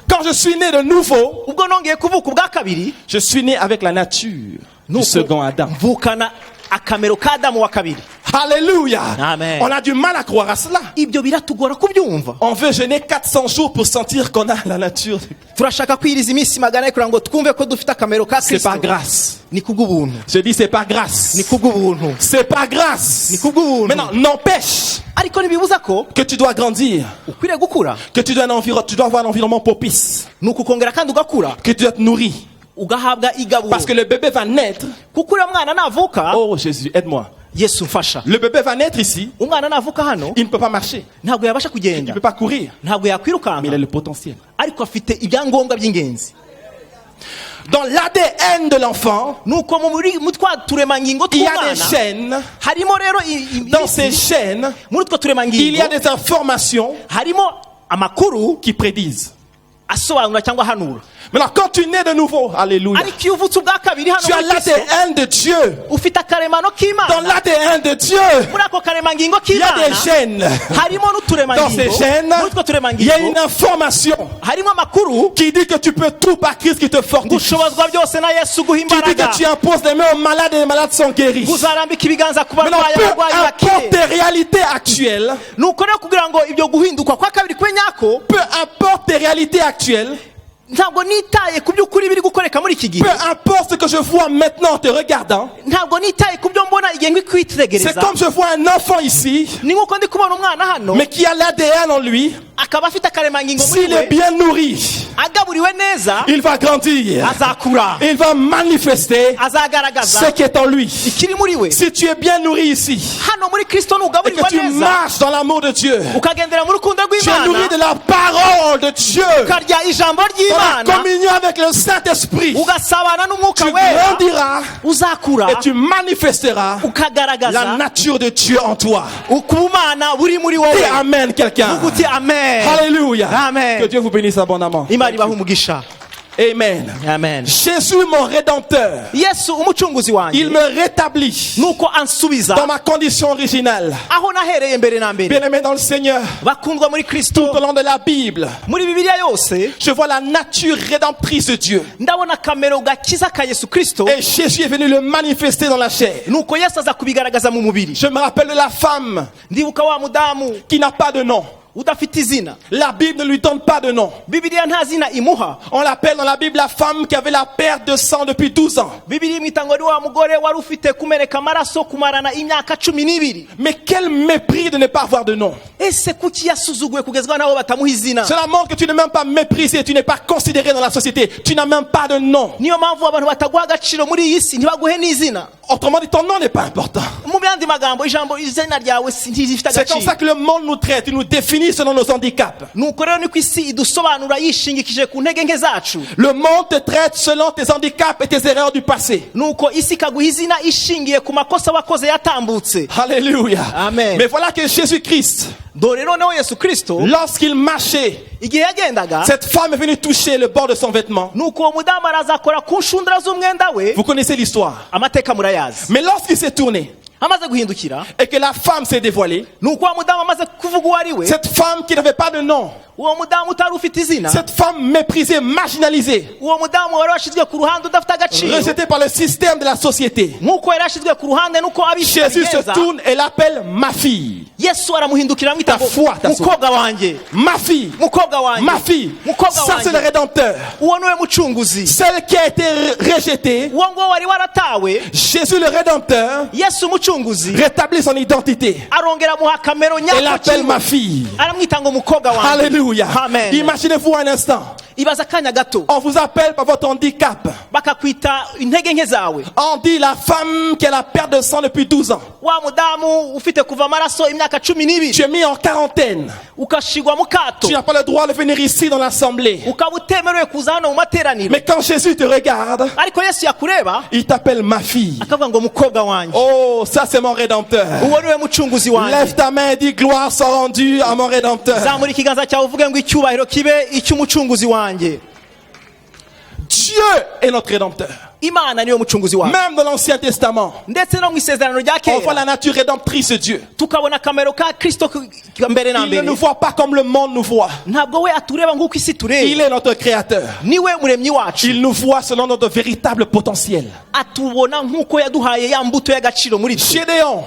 [SPEAKER 1] quand je suis né de nouveau,
[SPEAKER 2] Ubwo nongeye kuvuka ubwa kabiri,
[SPEAKER 1] je suis né avec la nature du
[SPEAKER 2] nuko
[SPEAKER 1] second Adam.
[SPEAKER 2] mvukana akamero ka Adamu wa kabiri.
[SPEAKER 1] Alléluia.
[SPEAKER 2] Amen.
[SPEAKER 1] On a du mal à croire à cela.
[SPEAKER 2] Ibyo biratugora kubyumva.
[SPEAKER 1] On veut jeûner 400 jours pour sentir qu'on a la nature.
[SPEAKER 2] Turashaka kwiriza iminsi magana kugira ngo twumve ko dufite akamero ka
[SPEAKER 1] C'est
[SPEAKER 2] Kristo.
[SPEAKER 1] par grâce.
[SPEAKER 2] Ni kubw'ubuntu,
[SPEAKER 1] Je dis c'est par grâce.
[SPEAKER 2] ni kubw'ubuntu,
[SPEAKER 1] C'est par grâce.
[SPEAKER 2] ni kubw'ubuntu.
[SPEAKER 1] Maintenant, n'empêche
[SPEAKER 2] Ariko ntibibuza ko
[SPEAKER 1] que tu dois grandir,
[SPEAKER 2] ukwiriye gukura,
[SPEAKER 1] que tu dois avoir un environnement propice,
[SPEAKER 2] ni ukukongera kandi ugakura,
[SPEAKER 1] que tu dois être nourri.
[SPEAKER 2] ugahabwa igaburo.
[SPEAKER 1] Parce que le bébé va naître.
[SPEAKER 2] Kuko uriya mwana navuka,
[SPEAKER 1] Oh Jésus, aide-moi.
[SPEAKER 2] Yesu mfasha,
[SPEAKER 1] Le bébé va naître ici.
[SPEAKER 2] umwana navuka hano
[SPEAKER 1] Il ne peut pas marcher.
[SPEAKER 2] ntabwo yabasha
[SPEAKER 1] Il
[SPEAKER 2] kugenda,
[SPEAKER 1] ne peut pas courir.
[SPEAKER 2] ntabwo
[SPEAKER 1] Mais il a
[SPEAKER 2] yakwirukanka,
[SPEAKER 1] le potentiel.
[SPEAKER 2] ariko afite ibyangombwa by'ingenzi.
[SPEAKER 1] Dans l'ADN de l'enfant,
[SPEAKER 2] Nuko mu twa turemangingo
[SPEAKER 1] il y a des
[SPEAKER 2] tw'umwana
[SPEAKER 1] chaînes.
[SPEAKER 2] harimo rero
[SPEAKER 1] Dans ces chaînes,
[SPEAKER 2] muri utwo
[SPEAKER 1] il y
[SPEAKER 2] turemangingo
[SPEAKER 1] a des informations
[SPEAKER 2] harimo amakuru
[SPEAKER 1] qui prédisent.
[SPEAKER 2] asobanura cyangwa ahanura.
[SPEAKER 1] Maintenant, quand tu nais de nouveau, alléluia,
[SPEAKER 2] Ariko iyo uvutse ubwa kabiri hano
[SPEAKER 1] tu as
[SPEAKER 2] muri Kristo,
[SPEAKER 1] l'ADN de Dieu.
[SPEAKER 2] ufite akaremano
[SPEAKER 1] Dans
[SPEAKER 2] k'Imana.
[SPEAKER 1] l'ADN de Dieu,
[SPEAKER 2] Muri ako karemangingo
[SPEAKER 1] il y a des
[SPEAKER 2] k'Imana
[SPEAKER 1] chaînes.
[SPEAKER 2] harimo
[SPEAKER 1] Dans
[SPEAKER 2] n'uturemangingo.
[SPEAKER 1] ces chaînes,
[SPEAKER 2] Muri utwo
[SPEAKER 1] il y a une
[SPEAKER 2] turemangingo
[SPEAKER 1] information
[SPEAKER 2] harimo amakuru
[SPEAKER 1] qui dit que tu peux tout par Christ qui te fortifie.
[SPEAKER 2] gushobozwa byose na Yesu guha
[SPEAKER 1] Qui dit
[SPEAKER 2] imbaraga.
[SPEAKER 1] que tu imposes les mains aux malades et les malades sont guéris.
[SPEAKER 2] Uzarambika ibiganza ku
[SPEAKER 1] Maintenant,
[SPEAKER 2] barwayi,
[SPEAKER 1] peu
[SPEAKER 2] abarwayi
[SPEAKER 1] importe
[SPEAKER 2] bakire.
[SPEAKER 1] tes réalités actuelles,
[SPEAKER 2] Nuko rero kugira ngo ibyo guhinduka kwa kabiri kwe nyako,
[SPEAKER 1] peu importe tes réalités actuelles,
[SPEAKER 2] ntabwo nitaye ku by'ukuri biri gukoreka muri iki gihe,
[SPEAKER 1] peu importe ce que je vois maintenant en te regardant,
[SPEAKER 2] ntabwo nitaye ku byo mbona igihe
[SPEAKER 1] c'est
[SPEAKER 2] nkwitegereza.
[SPEAKER 1] comme je vois un enfant ici,
[SPEAKER 2] Ni nk'uko ndi kubona umwana hano
[SPEAKER 1] mais qui a l'ADN en lui.
[SPEAKER 2] akaba afite akaremangingo muri
[SPEAKER 1] S'il est
[SPEAKER 2] we,
[SPEAKER 1] bien nourri,
[SPEAKER 2] agaburiwe neza,
[SPEAKER 1] il va grandir.
[SPEAKER 2] azakura,
[SPEAKER 1] Il va manifester
[SPEAKER 2] azagaragaza
[SPEAKER 1] ce qui est en lui.
[SPEAKER 2] ikiri muri we.
[SPEAKER 1] Si tu es bien nourri ici
[SPEAKER 2] Hano muri Kristo
[SPEAKER 1] et
[SPEAKER 2] nugaburirwa
[SPEAKER 1] que tu
[SPEAKER 2] neza,
[SPEAKER 1] marches dans l'amour de Dieu,
[SPEAKER 2] ukagendera mu rukundo
[SPEAKER 1] tu es nourri
[SPEAKER 2] rw'Imana,
[SPEAKER 1] de la parole de Dieu,
[SPEAKER 2] ukarya ijambo
[SPEAKER 1] dans la
[SPEAKER 2] ry'Imana,
[SPEAKER 1] communion avec le Saint-Esprit,
[SPEAKER 2] ugasabana n'umwuka
[SPEAKER 1] tu
[SPEAKER 2] wera,
[SPEAKER 1] grandiras
[SPEAKER 2] uzakura,
[SPEAKER 1] et tu manifesteras la
[SPEAKER 2] ukagaragaza
[SPEAKER 1] nature de Dieu en toi.
[SPEAKER 2] ukubana buri muri
[SPEAKER 1] Dis
[SPEAKER 2] wowe.
[SPEAKER 1] Amen quelqu'un.
[SPEAKER 2] Vuga uti amen.
[SPEAKER 1] Alléluia.
[SPEAKER 2] Amen.
[SPEAKER 1] Que Dieu vous bénisse abondamment.
[SPEAKER 2] Imana ibahe umugisha.
[SPEAKER 1] Amen.
[SPEAKER 2] Amen.
[SPEAKER 1] Jésus mon rédempteur,
[SPEAKER 2] Yesu umucunguzi wanjye
[SPEAKER 1] il me rétablit
[SPEAKER 2] nuko ansubiza
[SPEAKER 1] dans ma condition originale.
[SPEAKER 2] aho nahereye mbere na mbere.
[SPEAKER 1] Bien-aimé dans le Seigneur,
[SPEAKER 2] Bakundwa muri Kristo,
[SPEAKER 1] tout au long de la Bible,
[SPEAKER 2] muri Bibiliya yose
[SPEAKER 1] je vois la nature rédemptrice de Dieu.
[SPEAKER 2] ndabona akamero gakiza ka Yesu Kristo,
[SPEAKER 1] Et Jésus est venu le manifester dans la chair.
[SPEAKER 2] nuko Yesu aza kubigaragaza mu mubiri.
[SPEAKER 1] Je me rappelle de la femme
[SPEAKER 2] Ndibuka wa mudamu
[SPEAKER 1] qui n'a pas de nom.
[SPEAKER 2] udafite izina.
[SPEAKER 1] La Bible ne lui donne pas de nom.
[SPEAKER 2] Bibiliya nta zina imuha.
[SPEAKER 1] On l'appelle dans la Bible la femme qui avait la perte de sang depuis 12 ans.
[SPEAKER 2] Bibiliya imwita ngo ni wa mugore wari ufite kumeneka amaraso kumarana imyaka 12.
[SPEAKER 1] Mais quel mépris de ne pas avoir de nom.
[SPEAKER 2] Ese kuki yasuzuguwe kugezwa nabo batamuha izina?
[SPEAKER 1] Cela montre que tu n'es même pas méprisé, tu n'es pas considéré dans la société. Tu n'as même pas de nom.
[SPEAKER 2] Niyo mpamvu abantu bataguha agaciro muri iyi si, ntibaguhe n'izina.
[SPEAKER 1] Autrement dit, ton nom n'est pas important.
[SPEAKER 2] Mu yandi magambo ijambo izina ryawe ntirifite
[SPEAKER 1] C'est comme
[SPEAKER 2] agaciro.
[SPEAKER 1] ça que le monde nous traite. Il nous définit définit selon nos handicaps.
[SPEAKER 2] nuko rero niko isi idusobanura yishingikije ku ntege nke zacu.
[SPEAKER 1] Le monde te traite selon tes handicaps et tes erreurs du passé.
[SPEAKER 2] Nuko isi ikaguha izina ishingiye ku makosa wakoze yatambutse.
[SPEAKER 1] Alléluia.
[SPEAKER 2] Amen.
[SPEAKER 1] Mais voilà que Jésus-Christ,
[SPEAKER 2] Dore noneho Yesu Kristo
[SPEAKER 1] lorsqu'il marchait,
[SPEAKER 2] igihe yagendaga,
[SPEAKER 1] cette femme est venue toucher le bord de son vêtement.
[SPEAKER 2] nuko uwo mudamu araza akora ku nshundura z'umwenda we.
[SPEAKER 1] Vous connaissez l'histoire.
[SPEAKER 2] Amateka murayazi.
[SPEAKER 1] Mais lorsqu'il s'est tourné
[SPEAKER 2] Amaze guhindukira,
[SPEAKER 1] et que la femme s'est dévoilée,
[SPEAKER 2] nuko uwo mudamu amaze kuvuga uwo ari we,
[SPEAKER 1] cette femme qui n'avait pas de nom,
[SPEAKER 2] uwo mudamu utari ufite izina,
[SPEAKER 1] cette femme méprisée, marginalisée,
[SPEAKER 2] uwo mudamu wari washyizwe ku ruhande udafite agaciro,
[SPEAKER 1] rejetée par le système de la société.
[SPEAKER 2] nk'uko yari yashyizwe ku ruhande nuko abisi
[SPEAKER 1] Jésus se
[SPEAKER 2] babigenza,
[SPEAKER 1] tourne et l'appelle ma fille.
[SPEAKER 2] Yesu aramuhindukira amwita
[SPEAKER 1] Ta foi, ta foi.
[SPEAKER 2] mukobwa wanjye,
[SPEAKER 1] Ma fille.
[SPEAKER 2] mukobwa wanjye,
[SPEAKER 1] Ma fille.
[SPEAKER 2] mukobwa
[SPEAKER 1] Ça, c'est le
[SPEAKER 2] wanjye.
[SPEAKER 1] Rédempteur.
[SPEAKER 2] Uwo niwe mucunguzi,
[SPEAKER 1] Celle qui a été rejetée,
[SPEAKER 2] uwo nguwo wari waratawe.
[SPEAKER 1] Jésus le Rédempteur
[SPEAKER 2] Yesu umucunguzi
[SPEAKER 1] rétablit son identité
[SPEAKER 2] arongera amuha kamero
[SPEAKER 1] et
[SPEAKER 2] nyako
[SPEAKER 1] l'appelle
[SPEAKER 2] kiwe,
[SPEAKER 1] ma fille.
[SPEAKER 2] aramwita ngo mukobwa wanjye.
[SPEAKER 1] Alléluia.
[SPEAKER 2] Amen.
[SPEAKER 1] Imaginez-vous un instant.
[SPEAKER 2] Ibaza akanya gato
[SPEAKER 1] On vous appelle par votre handicap.
[SPEAKER 2] bakakwita intege nke zawe,
[SPEAKER 1] On dit la femme qui a la perte de sang depuis 12 ans.
[SPEAKER 2] wa mudamu ufite kuva amaraso imyaka 12
[SPEAKER 1] Tu es mis en quarantaine.
[SPEAKER 2] ukashigwa mu kato,
[SPEAKER 1] Tu n'as pas le droit de venir ici dans l'assemblée.
[SPEAKER 2] ukaba utemerewe kuza hano mu materaniro.
[SPEAKER 1] Mais quand Jésus te regarde,
[SPEAKER 2] Ariko Yesu yakureba
[SPEAKER 1] il t'appelle ma fille.
[SPEAKER 2] akavuga ngo mukobwa wanjye,
[SPEAKER 1] Oh, ça c'est mon Rédempteur.
[SPEAKER 2] uwo niwe mucunguzi wanjye.
[SPEAKER 1] Lève ta main et dis gloire soit rendue à mon Rédempteur.
[SPEAKER 2] Zamura ikiganza cyawe uvuge ngo icyubahiro kibe icy'umucunguzi wanjye.
[SPEAKER 1] Dieu est notre Rédempteur.
[SPEAKER 2] Imana niwe mucunguzi wanjye.
[SPEAKER 1] Même dans l'Ancien Testament,
[SPEAKER 2] Ndetse no mu isezerano rya
[SPEAKER 1] on voit
[SPEAKER 2] kera
[SPEAKER 1] la nature rédemptrice de Dieu.
[SPEAKER 2] tukabona akamero ka Kristo mbere na
[SPEAKER 1] Il ne
[SPEAKER 2] mbere.
[SPEAKER 1] nous voit pas comme le monde nous voit.
[SPEAKER 2] Ntabwo we atureba nk'uko isi
[SPEAKER 1] Il
[SPEAKER 2] tureba,
[SPEAKER 1] est notre Créateur.
[SPEAKER 2] niwe muremyi wacu.
[SPEAKER 1] Il nous voit selon notre véritable potentiel.
[SPEAKER 2] Atubona nk'uko yaduhaye ya mbuto y'agaciro muri twe.
[SPEAKER 1] Gédéon,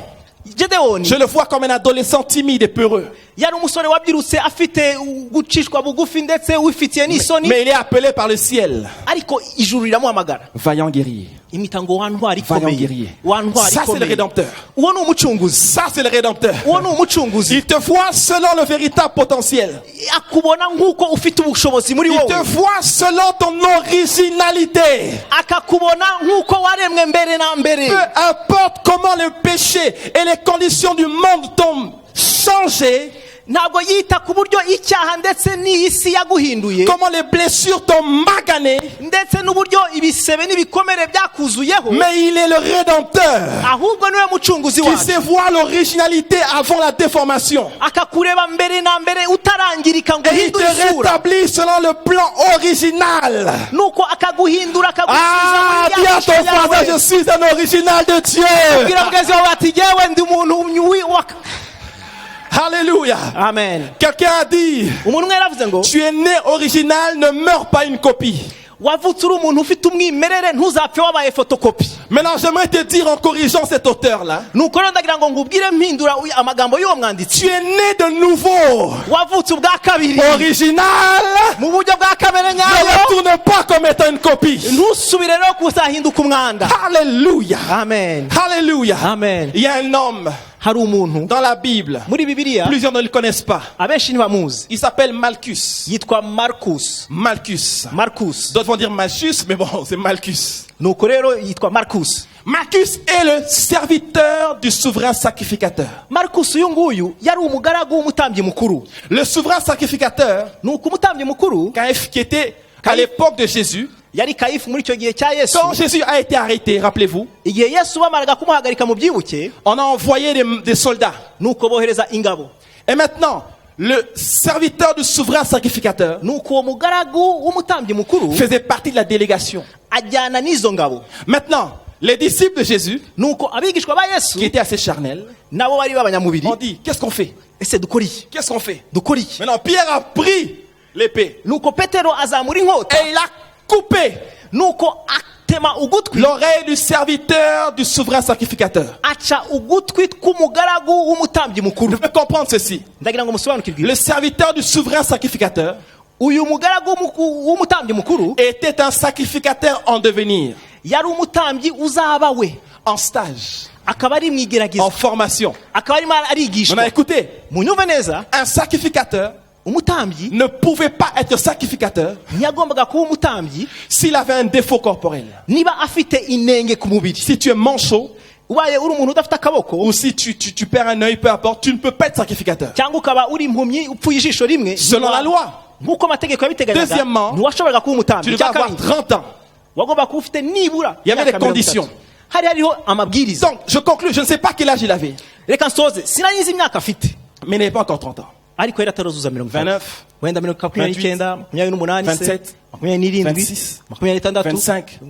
[SPEAKER 2] Gedewoni
[SPEAKER 1] je le vois comme un adolescent timide et peureux.
[SPEAKER 2] yari umusore wabyirutse afite gucishwa bugufi ndetse wifitiye n'isoni,
[SPEAKER 1] Mais il est appelé par le ciel.
[SPEAKER 2] ariko ijuru riramuhamagara
[SPEAKER 1] Vaillant guerrier.
[SPEAKER 2] imita ngo wantwara
[SPEAKER 1] Vaillant
[SPEAKER 2] ikomeye,
[SPEAKER 1] guerrier.
[SPEAKER 2] wantwara
[SPEAKER 1] Ça, c'est le
[SPEAKER 2] ikomeye.
[SPEAKER 1] Rédempteur.
[SPEAKER 2] Uwo ni umucunguzi,
[SPEAKER 1] Ça, c'est le Rédempteur.
[SPEAKER 2] uwo ni umucunguzi.
[SPEAKER 1] Il te voit selon le véritable potentiel.
[SPEAKER 2] Akubona nk'uko ufite ubushobozi muri
[SPEAKER 1] Il te
[SPEAKER 2] wowe,
[SPEAKER 1] voit selon ton originalité.
[SPEAKER 2] akakubona nk'uko waremwe mbere na mbere.
[SPEAKER 1] Peu importe comment le péché et les conditions du monde t'ont changé,
[SPEAKER 2] Ntabwo yita ku buryo icyaha ndetse n'iyi si yaguhinduye,
[SPEAKER 1] comment les blessures t'ont magané,
[SPEAKER 2] ndetse n'uburyo ibisebe n'ibikomere byakuzuyeho,
[SPEAKER 1] mais il est le Rédempteur
[SPEAKER 2] ahubwo niwe mucunguzi
[SPEAKER 1] qui
[SPEAKER 2] wacu.
[SPEAKER 1] sait voir l'originalité avant la déformation.
[SPEAKER 2] Akakureba mbere na mbere utarangirika ngo
[SPEAKER 1] Et il te
[SPEAKER 2] uhindure isura,
[SPEAKER 1] rétablit selon le plan original.
[SPEAKER 2] nuko akaguhindura
[SPEAKER 1] Ah, dis à ton voisin, je suis un original de Dieu.
[SPEAKER 2] Bwira mugenzi wawe ati yewe ndi umuntu
[SPEAKER 1] Alléluia.
[SPEAKER 2] Amen.
[SPEAKER 1] Quelqu'un a dit,
[SPEAKER 2] Umuntu umwe yaravuze ngo
[SPEAKER 1] tu es né original, ne meurs pas une copie.
[SPEAKER 2] wavutse uri umuntu ufite umwimerere ntuzapfe wabaye fotokopi.
[SPEAKER 1] Maintenant, j'aimerais te dire en corrigeant cet auteur-là,
[SPEAKER 2] Nuko rero ndagira ngo ngubwire mpindura amagambo y'uwo mwanditsi,
[SPEAKER 1] tu es né de nouveau,
[SPEAKER 2] wavutse ubwa kabiri
[SPEAKER 1] original.
[SPEAKER 2] mu buryo bwa kamere
[SPEAKER 1] Ne
[SPEAKER 2] nyayo,
[SPEAKER 1] retourne pas comme étant une copie.
[SPEAKER 2] ntusubire rero kuzahinduka umwanda.
[SPEAKER 1] Alléluia.
[SPEAKER 2] Amen.
[SPEAKER 1] Alléluia.
[SPEAKER 2] Amen.
[SPEAKER 1] Il y a un homme
[SPEAKER 2] Hari umuntu
[SPEAKER 1] dans la Bible,
[SPEAKER 2] muri Bibiliya
[SPEAKER 1] plusieurs ne le connaissent pas.
[SPEAKER 2] abenshi ntibamuzi,
[SPEAKER 1] Il s'appelle Malchus.
[SPEAKER 2] yitwa Marcus.
[SPEAKER 1] Malchus. D'autres vont dire Malchus, mais bon, c'est Malchus.
[SPEAKER 2] Nuko rero yitwa Marcus.
[SPEAKER 1] Malchus est le serviteur du souverain sacrificateur.
[SPEAKER 2] Marcus uyu nguyu yari umugaragu w'umutambyi mukuru.
[SPEAKER 1] Le souverain sacrificateur,
[SPEAKER 2] Nuko umutambyi mukuru
[SPEAKER 1] qui était à l'époque de Jésus,
[SPEAKER 2] yari Kayifu muri icyo gihe cya Yesu.
[SPEAKER 1] quand Jésus a été arrêté, rappelez-vous,
[SPEAKER 2] Igihe Yesu bamaraga kumuhagarika mu byibuke,
[SPEAKER 1] on a envoyé des soldats.
[SPEAKER 2] nuko bohereza ingabo.
[SPEAKER 1] Et maintenant, le serviteur du souverain sacrificateur
[SPEAKER 2] Nuko uwo mugaragu w'umutambyi mukuru
[SPEAKER 1] faisait partie de la délégation.
[SPEAKER 2] ajyana n'izo ngabo.
[SPEAKER 1] Maintenant, les disciples de Jésus,
[SPEAKER 2] Nuko abigishwa ba
[SPEAKER 1] qui
[SPEAKER 2] Yesu
[SPEAKER 1] étaient assez charnels,
[SPEAKER 2] nabo bari b'abanyamubiri,
[SPEAKER 1] ont dit, qu'est-ce qu'on fait?
[SPEAKER 2] ese dukora iki?
[SPEAKER 1] Qu'est-ce qu'on fait?
[SPEAKER 2] Dukora iki?
[SPEAKER 1] Maintenant, Pierre a pris l'épée
[SPEAKER 2] Nuko Petero azamura inkota,
[SPEAKER 1] et il a coupé
[SPEAKER 2] nuko atema ugutwi,
[SPEAKER 1] l'oreille du serviteur du souverain sacrificateur.
[SPEAKER 2] aca ugutwi k'umugaragu w'umutambyi mukuru.
[SPEAKER 1] Vous devez comprendre ceci.
[SPEAKER 2] Ndagira ngo musobanukirwe.
[SPEAKER 1] Le serviteur du souverain sacrificateur
[SPEAKER 2] Uyu mugaragu w'umutambyi mukuru
[SPEAKER 1] était un sacrificateur en devenir,
[SPEAKER 2] yari umutambyi uzaba we,
[SPEAKER 1] en stage,
[SPEAKER 2] akaba ari mu
[SPEAKER 1] en
[SPEAKER 2] igerageza,
[SPEAKER 1] formation.
[SPEAKER 2] akaba arimo
[SPEAKER 1] Maintenant,
[SPEAKER 2] arigishwa.
[SPEAKER 1] écoutez,
[SPEAKER 2] Munyumve neza,
[SPEAKER 1] un sacrificateur
[SPEAKER 2] umutambyi
[SPEAKER 1] ne pouvait pas être sacrificateur
[SPEAKER 2] ntiyagombaga kuba umutambyi
[SPEAKER 1] s'il avait un défaut corporel.
[SPEAKER 2] niba afite inenge ku mubiri.
[SPEAKER 1] Si tu es manchot,
[SPEAKER 2] ubaye uri umuntu udafite akaboko
[SPEAKER 1] ou si tu perds un œil, peu importe, tu ne peux pas être sacrificateur.
[SPEAKER 2] cyangwa ukaba uri impumyi upfuye ijisho rimwe
[SPEAKER 1] Selon la loi.
[SPEAKER 2] nk'uko amategeko yabiteganyanga
[SPEAKER 1] Deuxièmement,
[SPEAKER 2] ntiwashoboraga kuba
[SPEAKER 1] Tu
[SPEAKER 2] umutambyi.
[SPEAKER 1] devais
[SPEAKER 2] Icya
[SPEAKER 1] avoir
[SPEAKER 2] kabiri
[SPEAKER 1] 30 ans.
[SPEAKER 2] wagomba kuba ufite nibura
[SPEAKER 1] Il y avait
[SPEAKER 2] imyaka
[SPEAKER 1] des
[SPEAKER 2] 30.
[SPEAKER 1] conditions.
[SPEAKER 2] hari hariho amabwiriza.
[SPEAKER 1] Donc, je conclue, je ne sais pas quel âge il avait,
[SPEAKER 2] reka nsoze sinanizi imyaka afite
[SPEAKER 1] mais il n'avait pas encore 30 ans.
[SPEAKER 2] ariko yari ataruzuza
[SPEAKER 1] 29,
[SPEAKER 2] wenda 29, 28,
[SPEAKER 1] 27,
[SPEAKER 2] 27,
[SPEAKER 1] 26,
[SPEAKER 2] 26,
[SPEAKER 1] 25.
[SPEAKER 2] 25,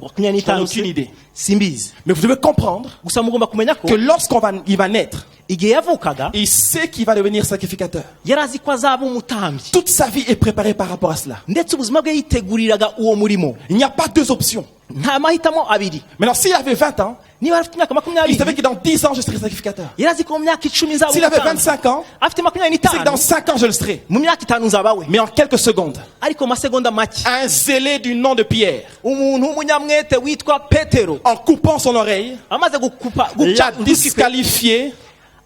[SPEAKER 1] J'en ai aucune idée.
[SPEAKER 2] simbizi.
[SPEAKER 1] Mais vous devez comprendre
[SPEAKER 2] gusa mugomba kumenya ko
[SPEAKER 1] que lorsqu'il va naître,
[SPEAKER 2] igihe yavukaga
[SPEAKER 1] il sait qu'il va devenir sacrificateur.
[SPEAKER 2] yari azi ko azaba umutambyi,
[SPEAKER 1] Toute sa vie est préparée par rapport à cela.
[SPEAKER 2] ndetse ubuzima bwe yiteguriraga uwo murimo.
[SPEAKER 1] Il n'y a pas deux options.
[SPEAKER 2] nta mahitamo abiri.
[SPEAKER 1] Maintenant, s'il avait 20 ans,
[SPEAKER 2] niba afite imyaka
[SPEAKER 1] il savait
[SPEAKER 2] 20
[SPEAKER 1] que dans 10 ans, je serai sacrificateur.
[SPEAKER 2] yari azi ko mu myaka 10 nzaba
[SPEAKER 1] S'il avait
[SPEAKER 2] umutambyi.
[SPEAKER 1] 25 ans,
[SPEAKER 2] afite
[SPEAKER 1] il sait que dans
[SPEAKER 2] 25
[SPEAKER 1] 5 ans, je le serai.
[SPEAKER 2] mu myaka 5 nzaba we.
[SPEAKER 1] Mais en quelques secondes,
[SPEAKER 2] ariko mu masegonda make
[SPEAKER 1] un zélé du nom de Pierre,
[SPEAKER 2] umuntu w'umunyamwete witwa Petero
[SPEAKER 1] en coupant son oreille,
[SPEAKER 2] amaze guca
[SPEAKER 1] l'a
[SPEAKER 2] ugutwi kwe,
[SPEAKER 1] disqualifié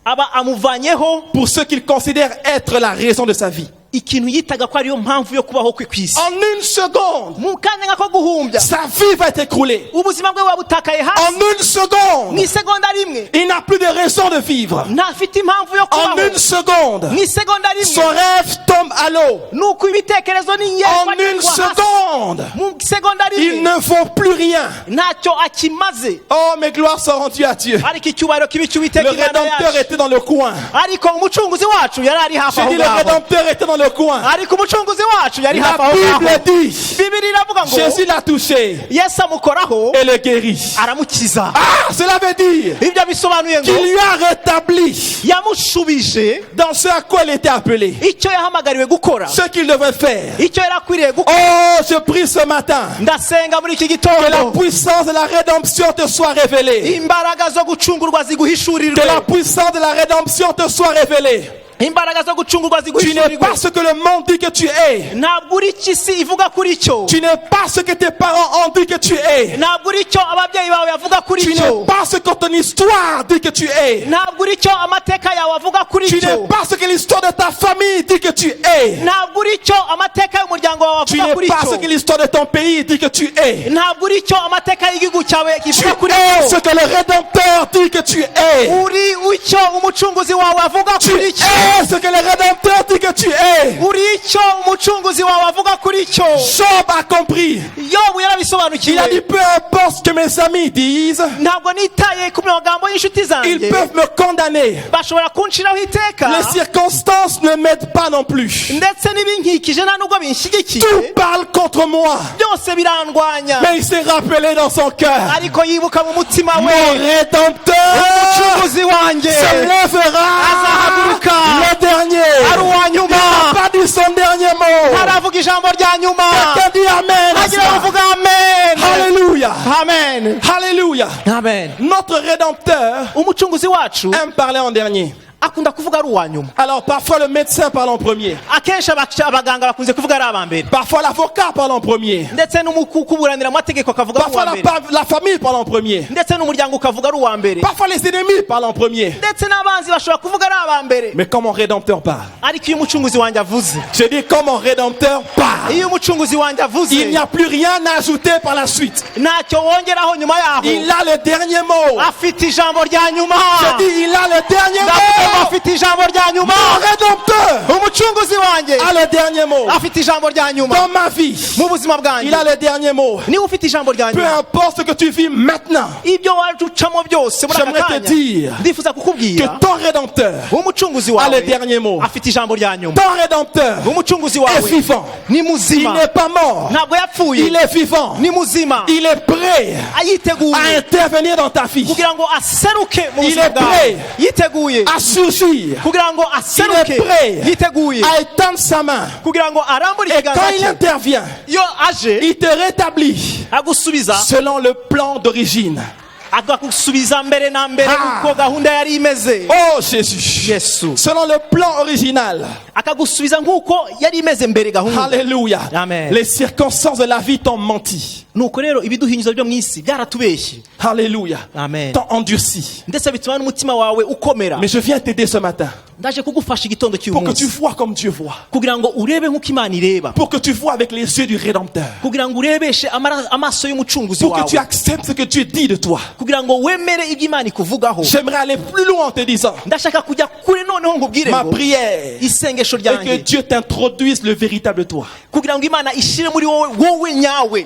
[SPEAKER 2] aba amuvanyeho
[SPEAKER 1] pour ce qu'il considère être la raison de sa vie.
[SPEAKER 2] ikintu yitaga ko ariyo mpamvu yo kubaho kwe ku isi.
[SPEAKER 1] En une seconde,
[SPEAKER 2] mu kanya nk'ako guhumbya
[SPEAKER 1] sa vie va être écroulée.
[SPEAKER 2] ubuzima bwe buba butakaye
[SPEAKER 1] En
[SPEAKER 2] hasi
[SPEAKER 1] une seconde,
[SPEAKER 2] mu isegonda rimwe.
[SPEAKER 1] il n'a plus de raison de vivre.
[SPEAKER 2] ntafite impamvu yo
[SPEAKER 1] En
[SPEAKER 2] kubaho
[SPEAKER 1] une seconde,
[SPEAKER 2] mu isegonda
[SPEAKER 1] son
[SPEAKER 2] rimwe.
[SPEAKER 1] rêve tombe à l'eau.
[SPEAKER 2] nuko ibitekerezo
[SPEAKER 1] En une seconde,
[SPEAKER 2] mu isegonda
[SPEAKER 1] il
[SPEAKER 2] rimwe
[SPEAKER 1] ne vaut plus rien.
[SPEAKER 2] ntacyo akimaze.
[SPEAKER 1] Oh, mes gloires sont rendues à Dieu.
[SPEAKER 2] ariko icyubahiro kibi
[SPEAKER 1] Le
[SPEAKER 2] cy'uwiteka Imana
[SPEAKER 1] Rédempteur
[SPEAKER 2] yacu.
[SPEAKER 1] était dans le coin.
[SPEAKER 2] ariko umucunguzi wacu yari ari hafi
[SPEAKER 1] J'ai
[SPEAKER 2] aho
[SPEAKER 1] dit, le
[SPEAKER 2] ngaho.
[SPEAKER 1] Rédempteur était dans le coin.
[SPEAKER 2] ariko umucunguzi wacu yari hafi
[SPEAKER 1] La
[SPEAKER 2] aho
[SPEAKER 1] Bible
[SPEAKER 2] ngaho.
[SPEAKER 1] dit,
[SPEAKER 2] bibiri iravuga ngo
[SPEAKER 1] Jésus l'a touché
[SPEAKER 2] yesu amukoraho
[SPEAKER 1] et le guérit.
[SPEAKER 2] aramukiza.
[SPEAKER 1] Ah, cela veut dire
[SPEAKER 2] ibyo bisobanuye ngo
[SPEAKER 1] qu'il lui a rétabli
[SPEAKER 2] yamushubije
[SPEAKER 1] dans ce à quoi il était appelé,
[SPEAKER 2] icyo yahamagariwe gukora,
[SPEAKER 1] ce qu'il devait faire.
[SPEAKER 2] icyo yari akwiriye gukora.
[SPEAKER 1] Oh, je prie ce matin
[SPEAKER 2] ndasenga muri iki
[SPEAKER 1] que la
[SPEAKER 2] gitondo
[SPEAKER 1] puissance de la rédemption te soit révélée.
[SPEAKER 2] imbaraga zo gucungurwa
[SPEAKER 1] Que la
[SPEAKER 2] ziguhishurirwe.
[SPEAKER 1] puissance de la rédemption te soit révélée.
[SPEAKER 2] imbaraga zo gucungurwa
[SPEAKER 1] Tu n'es
[SPEAKER 2] ziguhishurirwe.
[SPEAKER 1] pas ce que le monde dit que tu es.
[SPEAKER 2] ntabwo uri icyo isi ivuga kuri cyo.
[SPEAKER 1] Tu n'es pas ce que tes parents ont dit que tu es.
[SPEAKER 2] ntabwo uri icyo ababyeyi bawe bavuga kuri
[SPEAKER 1] Tu
[SPEAKER 2] cyo.
[SPEAKER 1] n'es pas ce que ton histoire dit que tu es.
[SPEAKER 2] ntabwo uri icyo amateka yawe avuga kuri
[SPEAKER 1] Tu
[SPEAKER 2] cyo.
[SPEAKER 1] n'es pas ce que l'histoire de ta famille dit que tu es.
[SPEAKER 2] ntabwo uri icyo amateka y'umuryango wawe
[SPEAKER 1] Tu
[SPEAKER 2] avuga
[SPEAKER 1] n'es
[SPEAKER 2] kuri
[SPEAKER 1] pas ce
[SPEAKER 2] cyo.
[SPEAKER 1] que l'histoire de ton pays dit que tu es.
[SPEAKER 2] ntabwo uri icyo amateka y'igihugu cyawe
[SPEAKER 1] Tu
[SPEAKER 2] kivuga kuri
[SPEAKER 1] es ce
[SPEAKER 2] cyo.
[SPEAKER 1] que le Rédempteur dit que tu es.
[SPEAKER 2] uri icyo umucunguzi wawe avuga
[SPEAKER 1] Tu
[SPEAKER 2] kuri cyo.
[SPEAKER 1] es ce que le Rédempteur dit que tu es.
[SPEAKER 2] uri icyo umucunguzi wawe avuga kuri cyo.
[SPEAKER 1] Job a compris.
[SPEAKER 2] yobu
[SPEAKER 1] Il a dit
[SPEAKER 2] yarabisobanukiwe.
[SPEAKER 1] peu importe ce que mes amis disent,
[SPEAKER 2] ntabwo nitaye ku magambo y'inshuti
[SPEAKER 1] ils
[SPEAKER 2] zanjye.
[SPEAKER 1] peuvent me condamner.
[SPEAKER 2] bashobora kunshiraho iteka,
[SPEAKER 1] Les circonstances ne m'aident pas non plus.
[SPEAKER 2] ndetse n'ibinkikije nta nubwo binshyigikiye.
[SPEAKER 1] Tout parle contre moi.
[SPEAKER 2] byose birandwanya.
[SPEAKER 1] Mais il s'est rappelé dans son cœur.
[SPEAKER 2] ariko yibuka mu mutima
[SPEAKER 1] Mon
[SPEAKER 2] we
[SPEAKER 1] Rédempteur
[SPEAKER 2] umucunguzi wanjye
[SPEAKER 1] se lèvera.
[SPEAKER 2] azahaguruka
[SPEAKER 1] Le dernier.
[SPEAKER 2] ari uwa
[SPEAKER 1] Il n'a
[SPEAKER 2] nyuma.
[SPEAKER 1] pas dit son dernier mot.
[SPEAKER 2] ntaravuga ijambo rya nyuma.
[SPEAKER 1] Quelqu'un dit Amen. à
[SPEAKER 2] agira
[SPEAKER 1] cela.
[SPEAKER 2] avuga amen.
[SPEAKER 1] Alléluia.
[SPEAKER 2] amen.
[SPEAKER 1] Alléluia.
[SPEAKER 2] amen.
[SPEAKER 1] Notre Rédempteur
[SPEAKER 2] umucunguzi wacu
[SPEAKER 1] aime parler en dernier.
[SPEAKER 2] akunda kuvuga ari uwa nyuma.
[SPEAKER 1] Alors parfois le médecin parle en premier.
[SPEAKER 2] akenshi abaganga bakunze kuvuga ari aba mbere,
[SPEAKER 1] Parfois l'avocat parle en premier.
[SPEAKER 2] ndetse n'umukuburanira amategeko akavuga ari
[SPEAKER 1] Parfois
[SPEAKER 2] uwa mbere,
[SPEAKER 1] la famille parle en premier.
[SPEAKER 2] ndetse n'umuryango ukavuga ari uwa mbere,
[SPEAKER 1] Parfois les ennemis parlent en premier.
[SPEAKER 2] ndetse n'abanzi bashobora kuvuga ari aba mbere.
[SPEAKER 1] Mais quand mon Rédempteur parle,
[SPEAKER 2] ariko iyo umucunguzi wanjye avuze,
[SPEAKER 1] je dis quand mon Rédempteur parle,
[SPEAKER 2] iyo umucunguzi wanjye avuze,
[SPEAKER 1] il n'y a plus rien à ajouter par la suite.
[SPEAKER 2] ntacyo wongeraho nyuma yaho.
[SPEAKER 1] Il a le dernier mot.
[SPEAKER 2] afite ijambo rya nyuma.
[SPEAKER 1] Je dis il a le dernier
[SPEAKER 2] ndavuga ngo
[SPEAKER 1] mot.
[SPEAKER 2] afite ijambo rya nyuma.
[SPEAKER 1] Mon Rédempteur
[SPEAKER 2] umucunguzi wanjye
[SPEAKER 1] a le dernier mot.
[SPEAKER 2] afite ijambo rya nyuma
[SPEAKER 1] Dans ma vie,
[SPEAKER 2] mu buzima
[SPEAKER 1] il
[SPEAKER 2] bwanjye.
[SPEAKER 1] a le dernier mot.
[SPEAKER 2] niba ufite ijambo rya
[SPEAKER 1] Peu
[SPEAKER 2] nyuma,
[SPEAKER 1] importe ce que tu vis maintenant,
[SPEAKER 2] ibyo waje ucamo byose muri aka
[SPEAKER 1] j'aimerais te
[SPEAKER 2] kanya,
[SPEAKER 1] dire
[SPEAKER 2] ndifuza
[SPEAKER 1] que
[SPEAKER 2] kukubwira
[SPEAKER 1] ton Rédempteur
[SPEAKER 2] umucunguzi
[SPEAKER 1] a
[SPEAKER 2] wawe
[SPEAKER 1] le dernier mot.
[SPEAKER 2] afite ijambo rya nyuma.
[SPEAKER 1] Ton Rédempteur
[SPEAKER 2] umucunguzi
[SPEAKER 1] est
[SPEAKER 2] wawe
[SPEAKER 1] vivant.
[SPEAKER 2] ni
[SPEAKER 1] Il
[SPEAKER 2] muzima,
[SPEAKER 1] n'est pas mort.
[SPEAKER 2] ntabwo yapfuye,
[SPEAKER 1] Il est vivant.
[SPEAKER 2] ni muzima,
[SPEAKER 1] Il est prêt à
[SPEAKER 2] yiteguye
[SPEAKER 1] intervenir dans ta vie,
[SPEAKER 2] kugira ngo aseruke mu
[SPEAKER 1] Il
[SPEAKER 2] buzima
[SPEAKER 1] est
[SPEAKER 2] bwawe,
[SPEAKER 1] prêt
[SPEAKER 2] yiteguye
[SPEAKER 1] à surgir,
[SPEAKER 2] kugira ngo aseruke,
[SPEAKER 1] Il est prêt
[SPEAKER 2] yiteguye
[SPEAKER 1] à étendre sa main.
[SPEAKER 2] kugira ngo arambure
[SPEAKER 1] Et quand
[SPEAKER 2] ikiganza
[SPEAKER 1] il
[SPEAKER 2] cye.
[SPEAKER 1] intervient,
[SPEAKER 2] iyo aje
[SPEAKER 1] il te rétablit
[SPEAKER 2] agusubiza,
[SPEAKER 1] selon le plan d'origine.
[SPEAKER 2] akagusubiza mbere na mbere
[SPEAKER 1] Ah.
[SPEAKER 2] uko gahunda yari imeze.
[SPEAKER 1] Oh Jésus.
[SPEAKER 2] Yesu
[SPEAKER 1] Selon le plan original.
[SPEAKER 2] akagusubiza nk'uko yari imeze mbere gahunda.
[SPEAKER 1] Alléluia.
[SPEAKER 2] Amen.
[SPEAKER 1] Les circonstances de la vie t'ont menti.
[SPEAKER 2] nuko rero ibiduhinyiza byo mu isi byaratubeshye,
[SPEAKER 1] Alléluia.
[SPEAKER 2] Amen.
[SPEAKER 1] T'ont endurci.
[SPEAKER 2] ndetse bituma n'umutima wawe ukomera.
[SPEAKER 1] Mais je viens t'aider ce matin.
[SPEAKER 2] ndaje kugufasha igitondo
[SPEAKER 1] pour que tu
[SPEAKER 2] cy'umunsi
[SPEAKER 1] vois comme Dieu voit,
[SPEAKER 2] kugira ngo urebe nk'uko Imana ireba,
[SPEAKER 1] pour que tu vois avec les yeux du Rédempteur,
[SPEAKER 2] kugira ngo urebeshe amaso y'umucunguzi
[SPEAKER 1] pour que tu
[SPEAKER 2] wawe,
[SPEAKER 1] acceptes ce que Dieu dit de toi.
[SPEAKER 2] kugira ngo wemere ibyo Imana ikuvugaho.
[SPEAKER 1] J'aimerais aller plus loin en te disant,
[SPEAKER 2] ndashaka kujya kure noneho nkubwire
[SPEAKER 1] ma
[SPEAKER 2] ngo
[SPEAKER 1] prière
[SPEAKER 2] isengesho
[SPEAKER 1] est que
[SPEAKER 2] ryanjye
[SPEAKER 1] Dieu t'introduise le véritable toi.
[SPEAKER 2] kugira ngo Imana ishire muri wowe nyawe.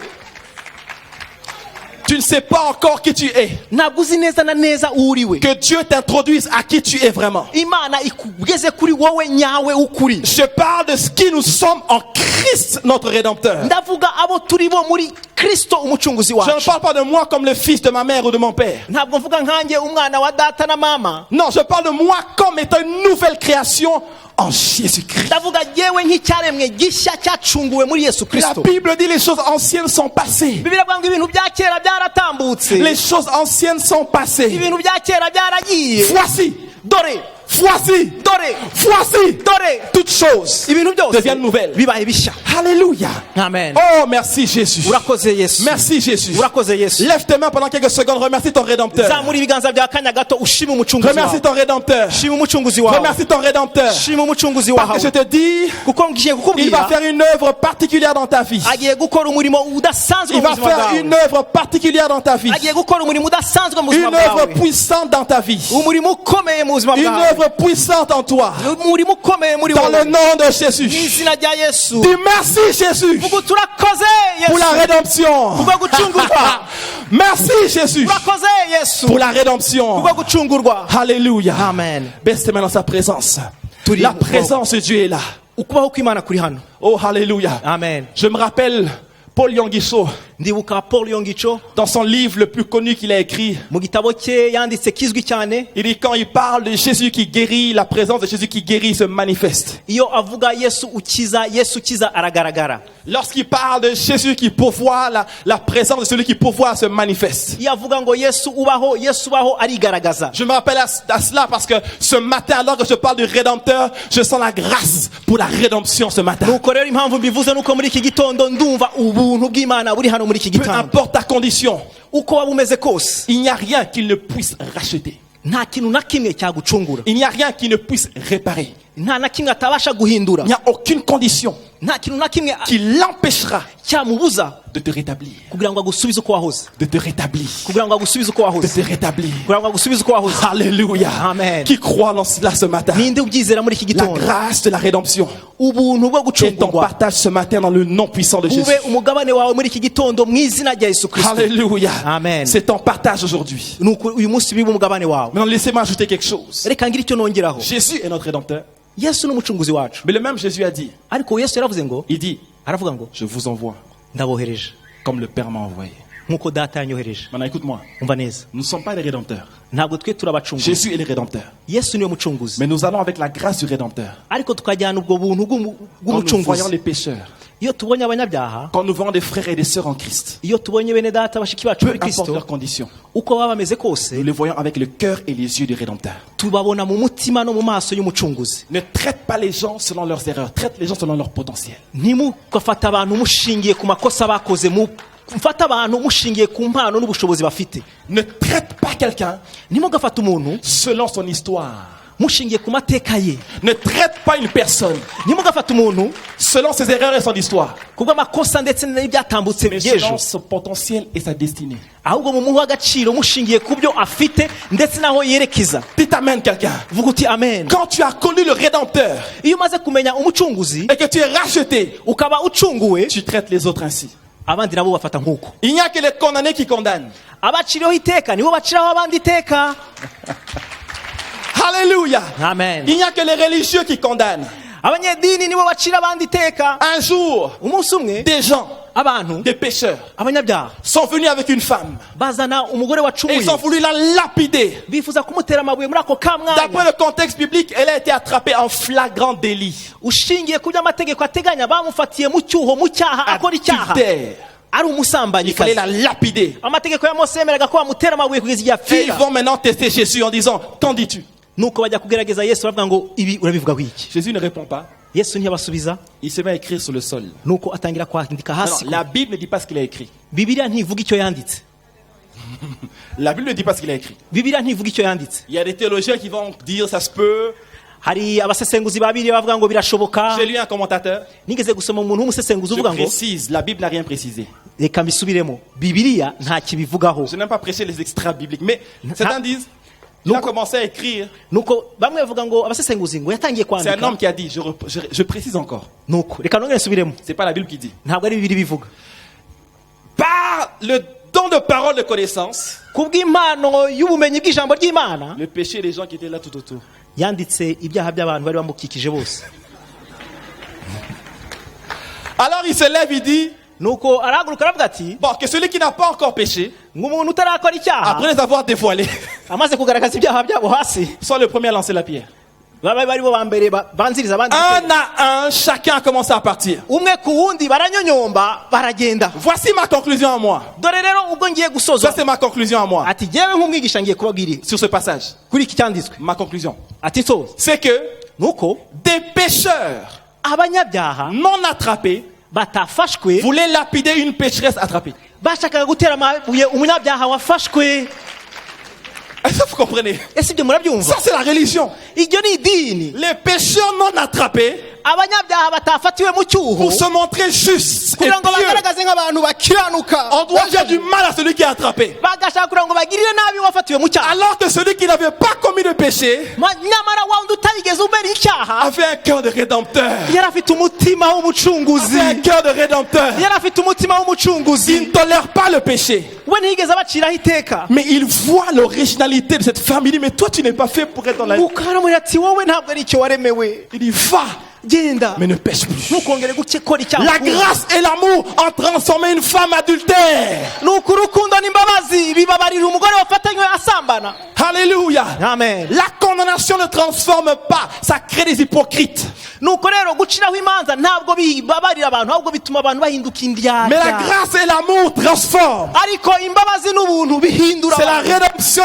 [SPEAKER 1] Tu ne sais pas encore qui tu es.
[SPEAKER 2] ntabwo uzi neza na neza uwo uriwe.
[SPEAKER 1] Que Dieu t'introduise à qui tu es vraiment.
[SPEAKER 2] Imana ikugeze kuri wowe nyawe ukuri.
[SPEAKER 1] Je parle de ce qui nous sommes en Christ, notre Rédempteur.
[SPEAKER 2] ndavuga abo turi bo muri Kristo umucunguzi
[SPEAKER 1] Je ne
[SPEAKER 2] wacu.
[SPEAKER 1] parle pas de moi comme le fils de ma mère ou de mon père.
[SPEAKER 2] ntabwo mvuga nkanjye umwana wa data na mama.
[SPEAKER 1] Non, je parle de moi comme étant une nouvelle création en Jésus-Christ.
[SPEAKER 2] ndavuga yewe nk'icyaremwe gishya cyacunguwe muri Yesu
[SPEAKER 1] La
[SPEAKER 2] Kristo.
[SPEAKER 1] Bible dit les choses anciennes sont passées.
[SPEAKER 2] Bibiliya ivuga ngo ibintu bya kera byaratambutse,
[SPEAKER 1] Les choses anciennes sont passées.
[SPEAKER 2] ibintu bya kera byaragiye.
[SPEAKER 1] Voici,
[SPEAKER 2] dore
[SPEAKER 1] voici,
[SPEAKER 2] dore
[SPEAKER 1] voici,
[SPEAKER 2] dore
[SPEAKER 1] toutes choses
[SPEAKER 2] ibintu byose
[SPEAKER 1] deviennent nouvelles.
[SPEAKER 2] bibaye bishya.
[SPEAKER 1] Alléluia.
[SPEAKER 2] Amen.
[SPEAKER 1] Oh, merci Jésus.
[SPEAKER 2] urakoze Yesu.
[SPEAKER 1] Merci Jésus.
[SPEAKER 2] urakoze Yesu.
[SPEAKER 1] Lève tes mains pendant quelques secondes. Remercie ton Rédempteur.
[SPEAKER 2] zamura ibiganza bya kanya gato ushima umucunguzi
[SPEAKER 1] Remercie
[SPEAKER 2] wawe.
[SPEAKER 1] ton Rédempteur.
[SPEAKER 2] shima umucunguzi wawe.
[SPEAKER 1] Remercie ton Rédempteur.
[SPEAKER 2] shima umucunguzi
[SPEAKER 1] Parce que
[SPEAKER 2] wawe.
[SPEAKER 1] je te dis,
[SPEAKER 2] kuko ngiye
[SPEAKER 1] il va
[SPEAKER 2] kukubwira
[SPEAKER 1] faire une œuvre particulière dans ta vie.
[SPEAKER 2] agiye gukora umurimo udasanzwe
[SPEAKER 1] Il
[SPEAKER 2] mu
[SPEAKER 1] va
[SPEAKER 2] buzima
[SPEAKER 1] faire
[SPEAKER 2] bwawe.
[SPEAKER 1] une œuvre particulière dans ta vie.
[SPEAKER 2] agiye gukora umurimo udasanzwe mu
[SPEAKER 1] Une
[SPEAKER 2] buzima
[SPEAKER 1] œuvre
[SPEAKER 2] bwawe.
[SPEAKER 1] puissante dans ta vie.
[SPEAKER 2] umurimo ukomeye mu buzima
[SPEAKER 1] Une
[SPEAKER 2] bwawe.
[SPEAKER 1] œuvre puissante en toi.
[SPEAKER 2] umurimo ukomeye muri
[SPEAKER 1] Dans le
[SPEAKER 2] wowe.
[SPEAKER 1] nom de
[SPEAKER 2] mu
[SPEAKER 1] Jésus.
[SPEAKER 2] izina rya Yesu.
[SPEAKER 1] Dis merci Jésus
[SPEAKER 2] ubu turakoze
[SPEAKER 1] pour la
[SPEAKER 2] Yesu.
[SPEAKER 1] rédemption.
[SPEAKER 2] kubwo gucungurwa.
[SPEAKER 1] Merci Jésus
[SPEAKER 2] turakoze Yesu.
[SPEAKER 1] pour la rédemption.
[SPEAKER 2] kubwo gucungurwa.
[SPEAKER 1] Alléluia.
[SPEAKER 2] Amen.
[SPEAKER 1] Baisse tes mains dans sa présence.
[SPEAKER 2] Turi-
[SPEAKER 1] La présence de Dieu est là.
[SPEAKER 2] ukubaho kw'Imana kuri hano.
[SPEAKER 1] Oh, alléluia.
[SPEAKER 2] Amen.
[SPEAKER 1] Je me rappelle Paul Yongiso,
[SPEAKER 2] ndibuka Paul Yongicho
[SPEAKER 1] dans son livre le plus connu qu'il a écrit.
[SPEAKER 2] mu gitabo cye yanditse kizwi cyane.
[SPEAKER 1] Il dit quand il parle de Jésus qui guérit, la présence de Jésus qui guérit se manifeste.
[SPEAKER 2] iyo avuga Yesu ukiza aragaragara.
[SPEAKER 1] Lorsqu'il parle de Jésus qui pourvoit, la présence de celui qui pourvoit se manifeste.
[SPEAKER 2] iyo avuga ngo Yesu ubaho arigaragaza.
[SPEAKER 1] Je me rappelle à cela parce que ce matin, alors que je parle du Rédempteur, je sens la grâce pour la rédemption ce matin.
[SPEAKER 2] nuko rero impamvu mbivuze nuko muri iki gitondo ndumva ubuntu bw'Imana buri hano muri iki
[SPEAKER 1] Peu
[SPEAKER 2] gitondo.
[SPEAKER 1] importe ta condition,
[SPEAKER 2] uko waba umeze kose
[SPEAKER 1] il n'y a rien qu'il ne puisse racheter.
[SPEAKER 2] nta kintu na kimwe cyagucungura.
[SPEAKER 1] Il n'y a rien qui ne puisse réparer.
[SPEAKER 2] nta na kimwe atabasha guhindura.
[SPEAKER 1] Il n'y a aucune condition
[SPEAKER 2] nta kintu na kimwe
[SPEAKER 1] qui l'empêchera
[SPEAKER 2] cyamubuza
[SPEAKER 1] de te rétablir.
[SPEAKER 2] kugira ngo agusubize uko wahoze.
[SPEAKER 1] De te rétablir.
[SPEAKER 2] kugira ngo agusubize uko
[SPEAKER 1] De
[SPEAKER 2] wahoze.
[SPEAKER 1] te rétablir.
[SPEAKER 2] kugira ngo agusubize uko wahoze.
[SPEAKER 1] Alléluia.
[SPEAKER 2] Amen.
[SPEAKER 1] Qui croit dans cela ce matin?
[SPEAKER 2] ninde ubyizera muri iki
[SPEAKER 1] La
[SPEAKER 2] gitondo?
[SPEAKER 1] grâce de la rédemption
[SPEAKER 2] ubuntu bwo
[SPEAKER 1] est ton
[SPEAKER 2] gucungurwa
[SPEAKER 1] partage ce matin dans le nom puissant de Jésus.
[SPEAKER 2] bube umugabane wawe muri iki gitondo mu izina rya Yesu Kristo.
[SPEAKER 1] Alléluia.
[SPEAKER 2] Amen.
[SPEAKER 1] C'est ton partage aujourd'hui.
[SPEAKER 2] nuko uyu munsi biba umugabane wawe.
[SPEAKER 1] Maintenant, laissez-moi ajouter quelque chose.
[SPEAKER 2] reka ngire icyo nongeraho.
[SPEAKER 1] Jésus est notre rédempteur.
[SPEAKER 2] Yesu ni umucunguzi wacu.
[SPEAKER 1] Mais le même Jésus a dit,
[SPEAKER 2] ariko Yesu yaravuze ngo
[SPEAKER 1] il dit,
[SPEAKER 2] aravuga ngo
[SPEAKER 1] je vous envoie
[SPEAKER 2] ndabohereje
[SPEAKER 1] comme le Père m'a envoyé.
[SPEAKER 2] nkuko data yanyohereje.
[SPEAKER 1] Maintenant, écoute-moi.
[SPEAKER 2] umva neza,
[SPEAKER 1] Nous ne sommes pas les rédempteurs.
[SPEAKER 2] ntabwo twe turabacunguzi.
[SPEAKER 1] Jésus est le rédempteur.
[SPEAKER 2] Yesu niwe mucunguzi.
[SPEAKER 1] Mais nous allons avec la grâce du rédempteur.
[SPEAKER 2] ariko tukajyana ubwo buntu
[SPEAKER 1] Quand nous voyons
[SPEAKER 2] bw'umucunguzi.
[SPEAKER 1] les pécheurs,
[SPEAKER 2] iyo tubonye abanyabyaha,
[SPEAKER 1] quand nous voyons des frères et des sœurs en Christ,
[SPEAKER 2] iyo tubonye bene data bashiki bacu
[SPEAKER 1] peu
[SPEAKER 2] muri
[SPEAKER 1] importe
[SPEAKER 2] Kristo,
[SPEAKER 1] leurs conditions,
[SPEAKER 2] uko baba bameze kose
[SPEAKER 1] nous les voyons avec le cœur et les yeux du rédempteur.
[SPEAKER 2] tubabona mu mutima no mu maso y'umucunguzi.
[SPEAKER 1] Ne traite pas les gens selon leurs erreurs, traite les gens selon leur potentiel.
[SPEAKER 2] ntimugafate abantu mushingiye ku makosa bakoze, mufate abantu mushingiye ku mpano n'ubushobozi bafite.
[SPEAKER 1] Ne traite pas quelqu'un
[SPEAKER 2] ntimugafate umuntu
[SPEAKER 1] selon son histoire.
[SPEAKER 2] mushingiye ku mateka ye.
[SPEAKER 1] Ne traite pas une personne
[SPEAKER 2] ntimugafate umuntu
[SPEAKER 1] selon ses erreurs et son histoire,
[SPEAKER 2] kubw'amakosa ndetse n'ibyatambutse
[SPEAKER 1] mais
[SPEAKER 2] by'ejo,
[SPEAKER 1] selon son potentiel et sa destinée.
[SPEAKER 2] ahubwo mu muha agaciro mushingiye ku byo afite ndetse n'aho yerekeza.
[SPEAKER 1] Dites amen quelqu'un.
[SPEAKER 2] vuga uti amen.
[SPEAKER 1] Quand tu as connu le rédempteur
[SPEAKER 2] iyo umaze kumenya umucunguzi
[SPEAKER 1] et que tu es racheté,
[SPEAKER 2] ukaba ucunguwe,
[SPEAKER 1] tu traites les autres ainsi.
[SPEAKER 2] abandi nabo bafata nk'uko.
[SPEAKER 1] Il n'y a que les condamnés qui condamnent.
[SPEAKER 2] abaciriweho iteka nibo baciraho abandi iteka.
[SPEAKER 1] Alléluia.
[SPEAKER 2] amen.
[SPEAKER 1] Il n'y a que les religieux qui condamnent.
[SPEAKER 2] abanyedini nibo bacira abandi iteka.
[SPEAKER 1] Un jour,
[SPEAKER 2] umunsi umwe
[SPEAKER 1] des gens,
[SPEAKER 2] abantu
[SPEAKER 1] des pécheurs,
[SPEAKER 2] abanyabyaha
[SPEAKER 1] sont venus avec une femme
[SPEAKER 2] bazana umugore
[SPEAKER 1] et
[SPEAKER 2] wacumuye,
[SPEAKER 1] ils ont voulu la lapider.
[SPEAKER 2] bifuza kumutera amabuye muri ako
[SPEAKER 1] D'après
[SPEAKER 2] kamwanya.
[SPEAKER 1] le contexte biblique, elle a été attrapée en flagrant délit.
[SPEAKER 2] ushingiye ku byo amategeko ateganya bamufatiye mu cyuho, mu cyaha, akora icyaha,
[SPEAKER 1] Adultère.
[SPEAKER 2] ari
[SPEAKER 1] Il fallait
[SPEAKER 2] umusambanyi.
[SPEAKER 1] la lapider.
[SPEAKER 2] amategeko ya Mose yemeraga ko bamutera amabuye kugeza igihe
[SPEAKER 1] Et ils
[SPEAKER 2] apfira.
[SPEAKER 1] vont maintenant tester Jésus en disant, qu'en dis-tu?
[SPEAKER 2] nuko bajya kugerageza Yesu baravuga ngo ibi urabivugaho iki?
[SPEAKER 1] Jésus ne répond pas.
[SPEAKER 2] Yesu ntiyabasubiza,
[SPEAKER 1] Il se met à écrire sur le sol.
[SPEAKER 2] nuko atangira kwandika
[SPEAKER 1] Non,
[SPEAKER 2] hasi.
[SPEAKER 1] la Bible ne dit pas ce qu'il a écrit.
[SPEAKER 2] Bibiliya ntivuga icyo yanditse.
[SPEAKER 1] La Bible ne dit pas ce qu'il a écrit.
[SPEAKER 2] Bibiliya ntivuga icyo yanditse.
[SPEAKER 1] Il y a des théologiens qui vont dire ça se peut.
[SPEAKER 2] hari abasesenguzi babiri bavuga ngo birashoboka.
[SPEAKER 1] J'ai lu un commentateur.
[SPEAKER 2] Nigeze gusoma umuntu w'umusesenguzi
[SPEAKER 1] Je
[SPEAKER 2] uvuga ngo
[SPEAKER 1] précise, la Bible n'a rien précisé.
[SPEAKER 2] reka mbisubiremo, bibiliya nta kibivugaho.
[SPEAKER 1] Je n'aime pas prêcher les extraits bibliques, mais certains disent, il a commencé à écrire.
[SPEAKER 2] Nuko bamwe bavuga ngo abasesenguzi ngo yatangiye
[SPEAKER 1] C'est un
[SPEAKER 2] kwandika.
[SPEAKER 1] homme qui a dit, je précise encore.
[SPEAKER 2] Nuko reka nongere nsubiremo,
[SPEAKER 1] C'est pas la Bible qui dit.
[SPEAKER 2] ntabwo ari bibiri bivuga.
[SPEAKER 1] Par le don de parole de connaissance,
[SPEAKER 2] Kubw'impano y'ubumenyi bw'ijambo ry'Imana
[SPEAKER 1] le péché des gens qui étaient là tout autour.
[SPEAKER 2] yanditse ibyaha by'abantu bari bamukikije bose.
[SPEAKER 1] Alors il se lève, il dit,
[SPEAKER 2] Nuko arahaguruka aravuga ati
[SPEAKER 1] bon, que celui qui n'a pas encore péché,
[SPEAKER 2] nk'umuntu utarakora icyaha
[SPEAKER 1] après les avoir dévoilés,
[SPEAKER 2] amaze kugaragaza ibyaha byabo hasi,
[SPEAKER 1] soit le premier à lancer la pierre.
[SPEAKER 2] baba bari bo ba mbere banziriza abandi.
[SPEAKER 1] Un à un, chacun a commencé à partir.
[SPEAKER 2] Umwe ku wundi baranyonyomba baragenda.
[SPEAKER 1] Voici ma conclusion à moi.
[SPEAKER 2] Dore rero ubwo ngiye
[SPEAKER 1] Ça,
[SPEAKER 2] gusoza
[SPEAKER 1] c'est ma conclusion à moi.
[SPEAKER 2] ati jyewe nk'umwigisha ngiye kubabwira
[SPEAKER 1] Sur ce passage,
[SPEAKER 2] kuri iki cyanditswe
[SPEAKER 1] ma conclusion,
[SPEAKER 2] ati nsoza
[SPEAKER 1] c'est que
[SPEAKER 2] nuko
[SPEAKER 1] des pécheurs
[SPEAKER 2] abanyabyaha
[SPEAKER 1] non attrapés
[SPEAKER 2] batafashwe
[SPEAKER 1] voulaient lapider une pécheresse attrapée.
[SPEAKER 2] bashakaga gutera amabuye umunyabyaha wafashwe.
[SPEAKER 1] Est-ce que vous comprenez?
[SPEAKER 2] Ese ibyo murabyumva?
[SPEAKER 1] Ça, c'est la religion.
[SPEAKER 2] Iryo ni idini.
[SPEAKER 1] Les pécheurs non attrapés,
[SPEAKER 2] Abanyabyaha batafatiwe mu cyuho
[SPEAKER 1] pour se montrer justes et
[SPEAKER 2] kugira ngo
[SPEAKER 1] pieux,
[SPEAKER 2] bagaragaze nk'abantu bakiranuka,
[SPEAKER 1] on doit faire du mal à celui qui est attrapé.
[SPEAKER 2] bagashaka kugira ngo bagirire nabi wafatiwe mu cyaha.
[SPEAKER 1] Alors que celui qui n'avait pas commis de péché
[SPEAKER 2] Nyamara wa wundi utarigeze umera icyaha
[SPEAKER 1] avait un cœur de rédempteur.
[SPEAKER 2] yari afite umutima w'umucunguzi.
[SPEAKER 1] Avait un cœur de rédempteur.
[SPEAKER 2] Yari afite umutima
[SPEAKER 1] Il
[SPEAKER 2] w'umucunguzi.
[SPEAKER 1] ne tolère pas le péché.
[SPEAKER 2] We ntiyigeze abaciraho iteka.
[SPEAKER 1] Mais il voit l'originalité de cette femme. Il dit, mais toi, tu n'es pas fait pour être dans la vie.
[SPEAKER 2] Mukaramuri ati wowe ntabwo ari icyo waremewe,
[SPEAKER 1] Il dit, va,
[SPEAKER 2] genda
[SPEAKER 1] mais ne pêche plus.
[SPEAKER 2] ntukongere gukora icyaha.
[SPEAKER 1] La grâce et l'amour ont transformé une femme adultère.
[SPEAKER 2] nuko urukundo n'imbabazi bibabarira umugore wafatanywe asambana.
[SPEAKER 1] Alléluia.
[SPEAKER 2] Amen.
[SPEAKER 1] La condamnation ne transforme pas, ça crée des hypocrites.
[SPEAKER 2] Nuko rero guciraho imanza ntabwo bibabarira abantu, ahubwo bituma abantu bahinduka
[SPEAKER 1] Mais la
[SPEAKER 2] indyarya.
[SPEAKER 1] grâce et l'amour transforment.
[SPEAKER 2] Ariko imbabazi n'ubuntu bihindura
[SPEAKER 1] C'est la
[SPEAKER 2] abantu.
[SPEAKER 1] rédemption.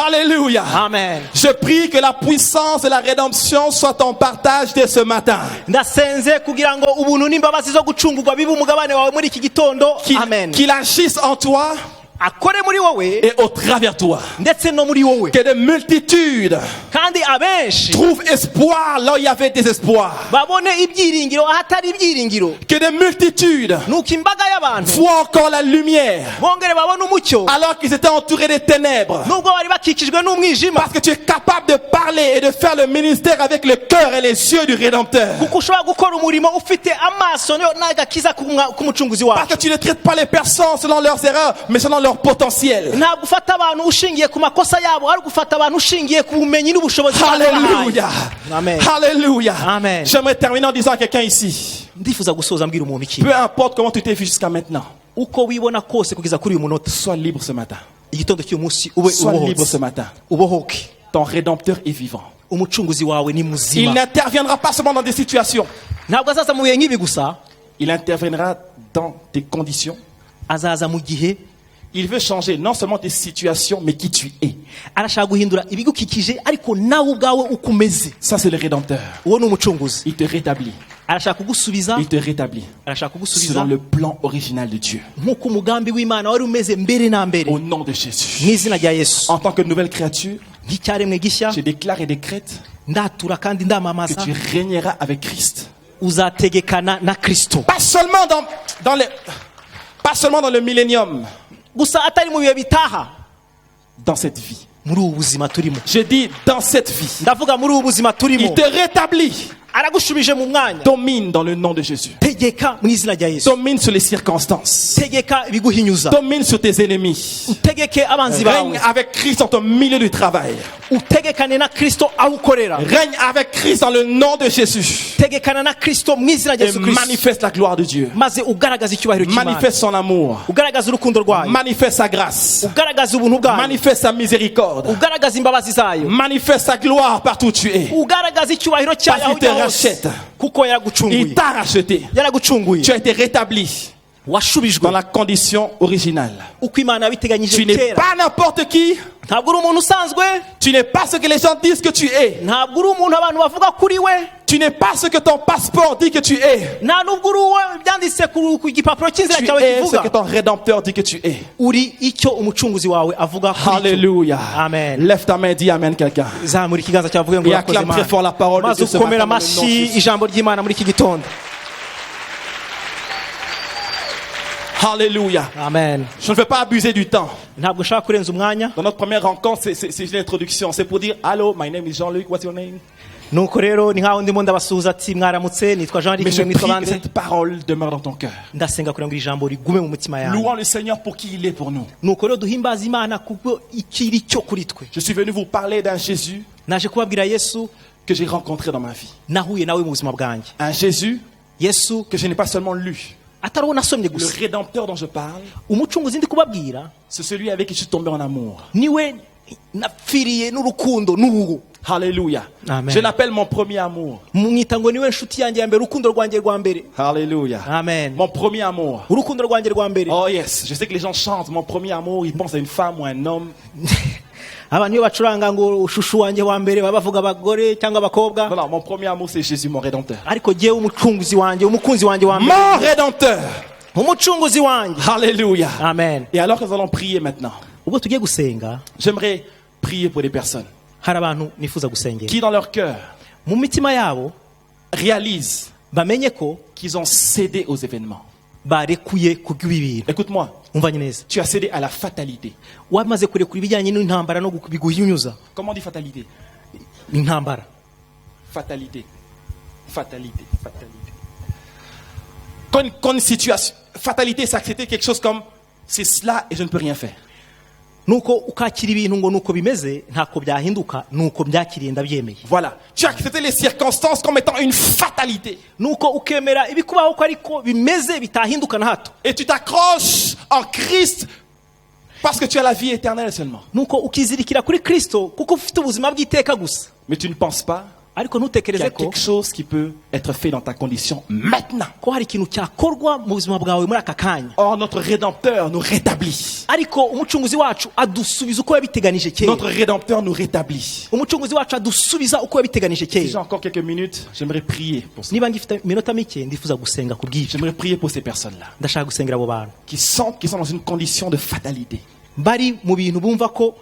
[SPEAKER 1] Alléluia.
[SPEAKER 2] Amen.
[SPEAKER 1] Je prie que la puissance de la rédemption soit ton partage dès ce matin.
[SPEAKER 2] Ndasenze kugira ngo ubuntu n'imbabazi zo gucungurwa bibe umugabane wawe muri iki gitondo. Amen.
[SPEAKER 1] Qu'il agisse en toi
[SPEAKER 2] Akore muri wowe
[SPEAKER 1] et au travers toi.
[SPEAKER 2] ndetse no muri wowe.
[SPEAKER 1] Que de multitudes
[SPEAKER 2] Kandi abenshi
[SPEAKER 1] trouvent espoir là où il y avait désespoir.
[SPEAKER 2] babone ibyiringiro ahatari ibyiringiro.
[SPEAKER 1] Que de multitudes
[SPEAKER 2] Nuko imbaga y'abantu
[SPEAKER 1] voient encore la lumière
[SPEAKER 2] bongere babone umucyo
[SPEAKER 1] alors qu'ils étaient entourés des ténèbres.
[SPEAKER 2] nubwo bari bakikijwe n'umwijima.
[SPEAKER 1] Parce que tu es capable de parler et de faire le ministère avec le cœur et les yeux du Rédempteur.
[SPEAKER 2] Kuko ushobora gukora umurimo ufite amaso n'agakiza k'umucunguzi
[SPEAKER 1] Parce
[SPEAKER 2] wawe.
[SPEAKER 1] que tu ne traites pas les personnes selon leurs erreurs, mais selon leur potentiel.
[SPEAKER 2] Ntabwo ufata abantu ushingiye ku makosa yabo, ariko ufata abantu ushingiye ku bumenyi n'ubushobozi bw'Imana.
[SPEAKER 1] Alléluia.
[SPEAKER 2] Amen.
[SPEAKER 1] Alléluia.
[SPEAKER 2] Amen.
[SPEAKER 1] J'aimerais terminer en disant à quelqu'un ici,
[SPEAKER 2] Ndifuza gusoza mbwira umuntu iki.
[SPEAKER 1] peu importe comment tu t'es vu jusqu'à maintenant,
[SPEAKER 2] Uko wibona kose kugeza kuri uyu munota,
[SPEAKER 1] sois libre ce matin.
[SPEAKER 2] igitondo cy'uyu munsi ube
[SPEAKER 1] Sois libre ce
[SPEAKER 2] ubohotse.
[SPEAKER 1] matin.
[SPEAKER 2] Ubohoke.
[SPEAKER 1] Ton Rédempteur est vivant.
[SPEAKER 2] Umucunguzi wawe ni
[SPEAKER 1] Il
[SPEAKER 2] muzima.
[SPEAKER 1] n'interviendra pas seulement dans des situations.
[SPEAKER 2] Ntabwo azaza mu bihe nk'ibi gusa,
[SPEAKER 1] Il interviendra dans tes conditions.
[SPEAKER 2] azaza mu gihe
[SPEAKER 1] Il veut changer non seulement tes situations, mais qui tu es.
[SPEAKER 2] arashaka guhindura ibigukikije, ariko nawe ubwawe uko umeze.
[SPEAKER 1] Ça, c'est le Rédempteur.
[SPEAKER 2] Uwo ni umucunguzi.
[SPEAKER 1] Il te rétablit.
[SPEAKER 2] Arashaka kugusubiza,
[SPEAKER 1] Il te rétablit
[SPEAKER 2] arashaka kugusubiza
[SPEAKER 1] selon le plan original de Dieu.
[SPEAKER 2] nk'uko umugambi w'Imana wari umeze mbere na mbere.
[SPEAKER 1] Au nom de Jésus.
[SPEAKER 2] Mu izina rya Yesu.
[SPEAKER 1] En tant que nouvelle créature,
[SPEAKER 2] Nk'icyaremwe gishya,
[SPEAKER 1] je déclare et décrète
[SPEAKER 2] ndatura kandi
[SPEAKER 1] que
[SPEAKER 2] ndamamaza
[SPEAKER 1] tu régneras avec Christ.
[SPEAKER 2] uzategekana na Kristo.
[SPEAKER 1] Pas seulement dans le millénium,
[SPEAKER 2] Gusa atari mu bihe bitaha,
[SPEAKER 1] dans cette vie.
[SPEAKER 2] muri ubu buzima turimo.
[SPEAKER 1] Je dis dans cette vie.
[SPEAKER 2] Ndavuga muri ubu buzima turimo.
[SPEAKER 1] Il te rétablit.
[SPEAKER 2] Aragushubije mu mwanya.
[SPEAKER 1] Domine dans le nom de Jésus.
[SPEAKER 2] Tegeka mu izina rya Yesu.
[SPEAKER 1] Domine sur les circonstances.
[SPEAKER 2] Tegeka ibiguhinyuza.
[SPEAKER 1] Domine sur tes ennemis.
[SPEAKER 2] Utegeke abanzi
[SPEAKER 1] Règne
[SPEAKER 2] bawe.
[SPEAKER 1] avec Christ dans ton milieu du travail.
[SPEAKER 2] Utegekane na Kristo aho ukorera.
[SPEAKER 1] Règne avec Christ dans le nom de Jésus.
[SPEAKER 2] Tegekana na Kristo mu izina rya
[SPEAKER 1] Et
[SPEAKER 2] Yesu Kristo.
[SPEAKER 1] manifeste la gloire de Dieu.
[SPEAKER 2] Maze ugaragaza icyubahiro cy'Imana.
[SPEAKER 1] Manifeste son amour.
[SPEAKER 2] Ugaragaza urukundo rwayo.
[SPEAKER 1] Manifeste sa grâce.
[SPEAKER 2] Ugaragaza ubuntu bwayo.
[SPEAKER 1] Manifeste sa miséricorde.
[SPEAKER 2] Ugaragaza imbabazi zayo.
[SPEAKER 1] Manifeste sa gloire partout où tu es.
[SPEAKER 2] Ugaragaza icyubahiro cyayo aho
[SPEAKER 1] Parce qu'il te
[SPEAKER 2] ujya hose.
[SPEAKER 1] rachète.
[SPEAKER 2] Kuko
[SPEAKER 1] Il
[SPEAKER 2] yaragucunguye.
[SPEAKER 1] t'a racheté.
[SPEAKER 2] Yaragucunguye.
[SPEAKER 1] Tu as été rétabli
[SPEAKER 2] Washubijwe.
[SPEAKER 1] dans la condition originale.
[SPEAKER 2] Uko Imana yabiteganyije
[SPEAKER 1] Tu n'es
[SPEAKER 2] kera.
[SPEAKER 1] pas n'importe qui.
[SPEAKER 2] Ntabwo uri umuntu usanzwe.
[SPEAKER 1] Tu n'es pas ce que les gens disent que tu es.
[SPEAKER 2] Ntabwo uri umuntu abantu bavuga kuri we.
[SPEAKER 1] Tu n'es pas ce que ton passeport dit que tu es.
[SPEAKER 2] nta nubwo uri uwo byanditse ku gipapuro cy'inzira
[SPEAKER 1] Tu
[SPEAKER 2] cyawe
[SPEAKER 1] es ce
[SPEAKER 2] kivuga
[SPEAKER 1] que ton rédempteur dit que tu es.
[SPEAKER 2] uri icyo umucunguzi wawe avuga kuri cyo.
[SPEAKER 1] Alléluia.
[SPEAKER 2] Amen.
[SPEAKER 1] Lève ta main, dis Amen quelqu'un.
[SPEAKER 2] zamura ikiganza cyawe uvuge ngo
[SPEAKER 1] Et
[SPEAKER 2] urakoze
[SPEAKER 1] acclame très fort la parole de
[SPEAKER 2] maze
[SPEAKER 1] Dieu ce
[SPEAKER 2] ukomera
[SPEAKER 1] matin dans le nom de
[SPEAKER 2] amashyi
[SPEAKER 1] Jésus.
[SPEAKER 2] ijambo ry'Imana muri iki gitondo.
[SPEAKER 1] Alléluia.
[SPEAKER 2] Amen.
[SPEAKER 1] Je ne veux pas abuser du temps.
[SPEAKER 2] ntabwo nshaka kurenza umwanya.
[SPEAKER 1] Dans notre première rencontre, c'est une introduction. C'est pour dire, allô, my name is Jean-Luc, what's your name?
[SPEAKER 2] nuko rero ni nkaho ndimo ndabasuhuza ati mwaramutse nitwa Jean Luc
[SPEAKER 1] Mais je
[SPEAKER 2] nitwa
[SPEAKER 1] prie que
[SPEAKER 2] bande.
[SPEAKER 1] cette parole demeure dans ton cœur.
[SPEAKER 2] ndasenga kugira ngo iri jambo rigume mu mutima yawe.
[SPEAKER 1] Louons le Seigneur pour qui il est pour nous.
[SPEAKER 2] nuko rero duhimbaza Imana kuko ikiri cyo kuri twe.
[SPEAKER 1] Je suis venu vous parler d'un Jésus
[SPEAKER 2] naje kubabwira Yesu
[SPEAKER 1] que j'ai rencontré dans ma vie.
[SPEAKER 2] nahuye nawe mu buzima bwanjye.
[SPEAKER 1] Un Jésus
[SPEAKER 2] Yesu
[SPEAKER 1] que je n'ai pas seulement lu.
[SPEAKER 2] atari uwo nasomye
[SPEAKER 1] Le
[SPEAKER 2] gusa.
[SPEAKER 1] Rédempteur dont je parle,
[SPEAKER 2] umucunguzi ndi kubabwira
[SPEAKER 1] c'est celui avec qui je suis tombé en amour.
[SPEAKER 2] niwe napfiriye n'urukundo n'ubu.
[SPEAKER 1] Alléluia.
[SPEAKER 2] Amen.
[SPEAKER 1] Je l'appelle mon premier amour.
[SPEAKER 2] mwita ngo niwe nshuti yanjye ya mbere, urukundo rwanjye rwa mbere.
[SPEAKER 1] Alléluia.
[SPEAKER 2] Amen.
[SPEAKER 1] Mon premier amour.
[SPEAKER 2] urukundo rwanjye rwa mbere.
[SPEAKER 1] Oh yes, je sais que les gens chantent mon premier amour, ils pensent à une femme ou un homme.
[SPEAKER 2] abantu iyo bacuranga ngo shushu wanjye wa mbere baba bavuga abagore cyangwa abakobwa.
[SPEAKER 1] Non, non, mon premier amour c'est Jésus, mon Rédempteur.
[SPEAKER 2] ariko jyewe umucunguzi wanjye, umukunzi wanjye wa mbere,
[SPEAKER 1] Mon Rédempteur.
[SPEAKER 2] umucunguzi wanjye.
[SPEAKER 1] Alléluia.
[SPEAKER 2] Amen.
[SPEAKER 1] Et alors que nous allons prier maintenant,
[SPEAKER 2] ubwo tugiye gusenga
[SPEAKER 1] j'aimerais prier pour des personnes
[SPEAKER 2] hari abantu nifuza gusengera
[SPEAKER 1] qui dans leur cœur
[SPEAKER 2] mu mitima yabo
[SPEAKER 1] réalisent
[SPEAKER 2] bamenye ko
[SPEAKER 1] qu'ils ont cédé aux événements.
[SPEAKER 2] barekuye kubw'ibintu.
[SPEAKER 1] Écoute-moi,
[SPEAKER 2] umvanye neza,
[SPEAKER 1] tu as cédé à la fatalité.
[SPEAKER 2] wamaze kurekura ibijyanye n'intambara no biguhinyuza.
[SPEAKER 1] Comment on dit fatalité?
[SPEAKER 2] intambara
[SPEAKER 1] Fatalité. Fatalité. Fatalité. Quand une situation, fatalité, c'est accepter quelque chose comme c'est cela et je ne peux rien faire.
[SPEAKER 2] nuko ukakira ibintu ngo nuko bimeze ntako byahinduka, nuko byakiriye ndabyemeye.
[SPEAKER 1] Voilà. Tu as accepté les circonstances comme étant une fatalité.
[SPEAKER 2] nuko ukemera ibikubaho ko ariko bimeze bitahinduka na hato.
[SPEAKER 1] Et tu t'accroches en Christ parce que tu as la vie éternelle seulement.
[SPEAKER 2] nuko ukizirikira kuri Kristo kuko ufite ubuzima bw'iteka gusa.
[SPEAKER 1] Mais tu ne penses pas
[SPEAKER 2] ariko
[SPEAKER 1] qu'il y
[SPEAKER 2] ntutekereze
[SPEAKER 1] a
[SPEAKER 2] ko
[SPEAKER 1] quelque chose qui peut être fait dans ta condition maintenant.
[SPEAKER 2] ko hari ikintu cyakorwa mu buzima bwawe muri aka kanya.
[SPEAKER 1] Or, notre Rédempteur nous rétablit.
[SPEAKER 2] ariko umucunguzi wacu adusubiza uko yabiteganije kera.
[SPEAKER 1] Notre Rédempteur nous rétablit.
[SPEAKER 2] umucunguzi wacu adusubiza uko yabiteganije
[SPEAKER 1] Si j'ai
[SPEAKER 2] kera.
[SPEAKER 1] encore quelques minutes, j'aimerais prier pour ça.
[SPEAKER 2] niba ngifite iminota mike ndifuza gusenga ku bw'ibyo.
[SPEAKER 1] J'aimerais prier pour ces personnes-là
[SPEAKER 2] ndashaka gusengera abo bantu
[SPEAKER 1] qui sont dans une condition de fatalité.
[SPEAKER 2] bari mu bintu bumva ko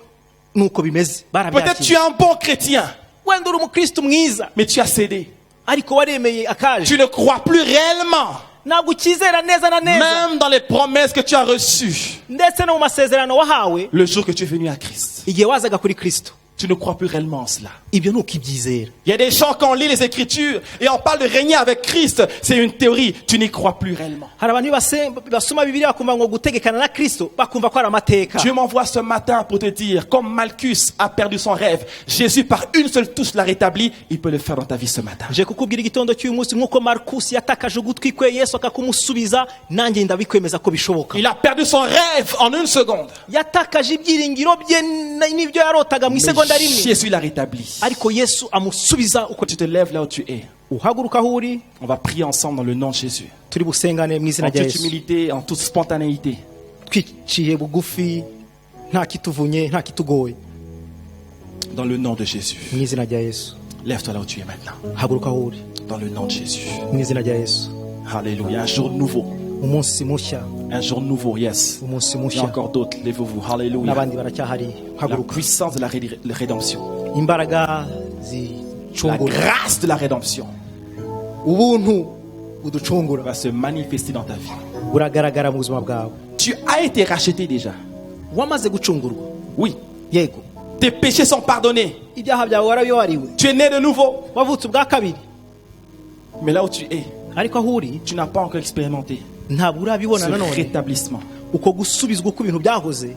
[SPEAKER 2] nuko bimeze
[SPEAKER 1] Peut-être tu es
[SPEAKER 2] barabyakiriye.
[SPEAKER 1] un bon chrétien,
[SPEAKER 2] wenda uri umukristo mwiza
[SPEAKER 1] mais tu as cédé.
[SPEAKER 2] ariko waremeye akaje,
[SPEAKER 1] Tu ne crois plus réellement,
[SPEAKER 2] ntabwo ukizera neza na neza,
[SPEAKER 1] même dans les promesses que tu as reçues
[SPEAKER 2] ndetse no mu masezerano wahawe
[SPEAKER 1] le jour que tu es venu à Christ.
[SPEAKER 2] igihe wazaga kuri Kristo.
[SPEAKER 1] Tu ne crois plus réellement en cela.
[SPEAKER 2] ibyo ni ukibyizera.
[SPEAKER 1] Il y a des gens, quand on lit les Écritures et on parle de régner avec Christ, c'est une théorie. Tu n'y crois plus réellement.
[SPEAKER 2] hari abantu basoma bibiliya bakumva ngo gutegekana na Kristo bakumva ko ari amateka.
[SPEAKER 1] Dieu m'envoie ce matin pour te dire, comme Malchus a perdu son rêve, Jésus par une seule touche l'a rétabli, il peut le faire dans ta vie ce matin.
[SPEAKER 2] nje kukubwira igitondo cy'uyu munsi nk'uko Markusi yatakaje ugutwi kwe Yesu akakumusubiza, nanjye ndabikwemeza ko bishoboka.
[SPEAKER 1] Il a perdu son rêve en une seconde.
[SPEAKER 2] yatakaje ibyiringiro bye n'ibyo yarotaga mu isegonda
[SPEAKER 1] Mais
[SPEAKER 2] rimwe,
[SPEAKER 1] Jésus l'a rétabli.
[SPEAKER 2] ariko Yesu amusubiza uko.
[SPEAKER 1] Quand tu te lèves là où tu es,
[SPEAKER 2] uhaguruka aho uri,
[SPEAKER 1] on va prier ensemble dans le nom de Jésus.
[SPEAKER 2] turi busengane mu izina
[SPEAKER 1] En
[SPEAKER 2] rya
[SPEAKER 1] toute
[SPEAKER 2] Yesu,
[SPEAKER 1] humilité, en toute spontanéité.
[SPEAKER 2] twiciye bugufi, nta kituvunye nta kitugoye,
[SPEAKER 1] Dans le nom de Jésus.
[SPEAKER 2] mu izina rya Yesu.
[SPEAKER 1] Lève-toi là où tu es maintenant.
[SPEAKER 2] haguruka aho uri,
[SPEAKER 1] Dans le nom de Jésus.
[SPEAKER 2] mu izina rya Yesu.
[SPEAKER 1] Alléluia. Un jour nouveau.
[SPEAKER 2] umunsi mushya,
[SPEAKER 1] Un jour nouveau, yes.
[SPEAKER 2] umunsi
[SPEAKER 1] Il y a
[SPEAKER 2] mushya,
[SPEAKER 1] encore d'autres. Lèvez-vous. Alléluia.
[SPEAKER 2] n'abandi baracyahari.
[SPEAKER 1] La
[SPEAKER 2] haguruka.
[SPEAKER 1] puissance de la rédemption.
[SPEAKER 2] imbaraga
[SPEAKER 1] La
[SPEAKER 2] zicungura,
[SPEAKER 1] grâce de la rédemption
[SPEAKER 2] ubuntu buducungura
[SPEAKER 1] va se manifester dans ta vie.
[SPEAKER 2] buragaragara mu buzima bwawe.
[SPEAKER 1] Tu as été racheté déjà.
[SPEAKER 2] wamaze gucungurwa,
[SPEAKER 1] Oui.
[SPEAKER 2] yego,
[SPEAKER 1] Tes péchés sont pardonnés.
[SPEAKER 2] ibyaha byawe warabibariwe,
[SPEAKER 1] Tu es né de nouveau.
[SPEAKER 2] wavutse ubwa kabiri.
[SPEAKER 1] Mais là où tu es,
[SPEAKER 2] ariko aho uri
[SPEAKER 1] tu n'as pas encore expérimenté
[SPEAKER 2] ntabwo urabibona
[SPEAKER 1] ce
[SPEAKER 2] nanone
[SPEAKER 1] rétablissement.
[SPEAKER 2] uko gusubizwa uko ibintu byahoze.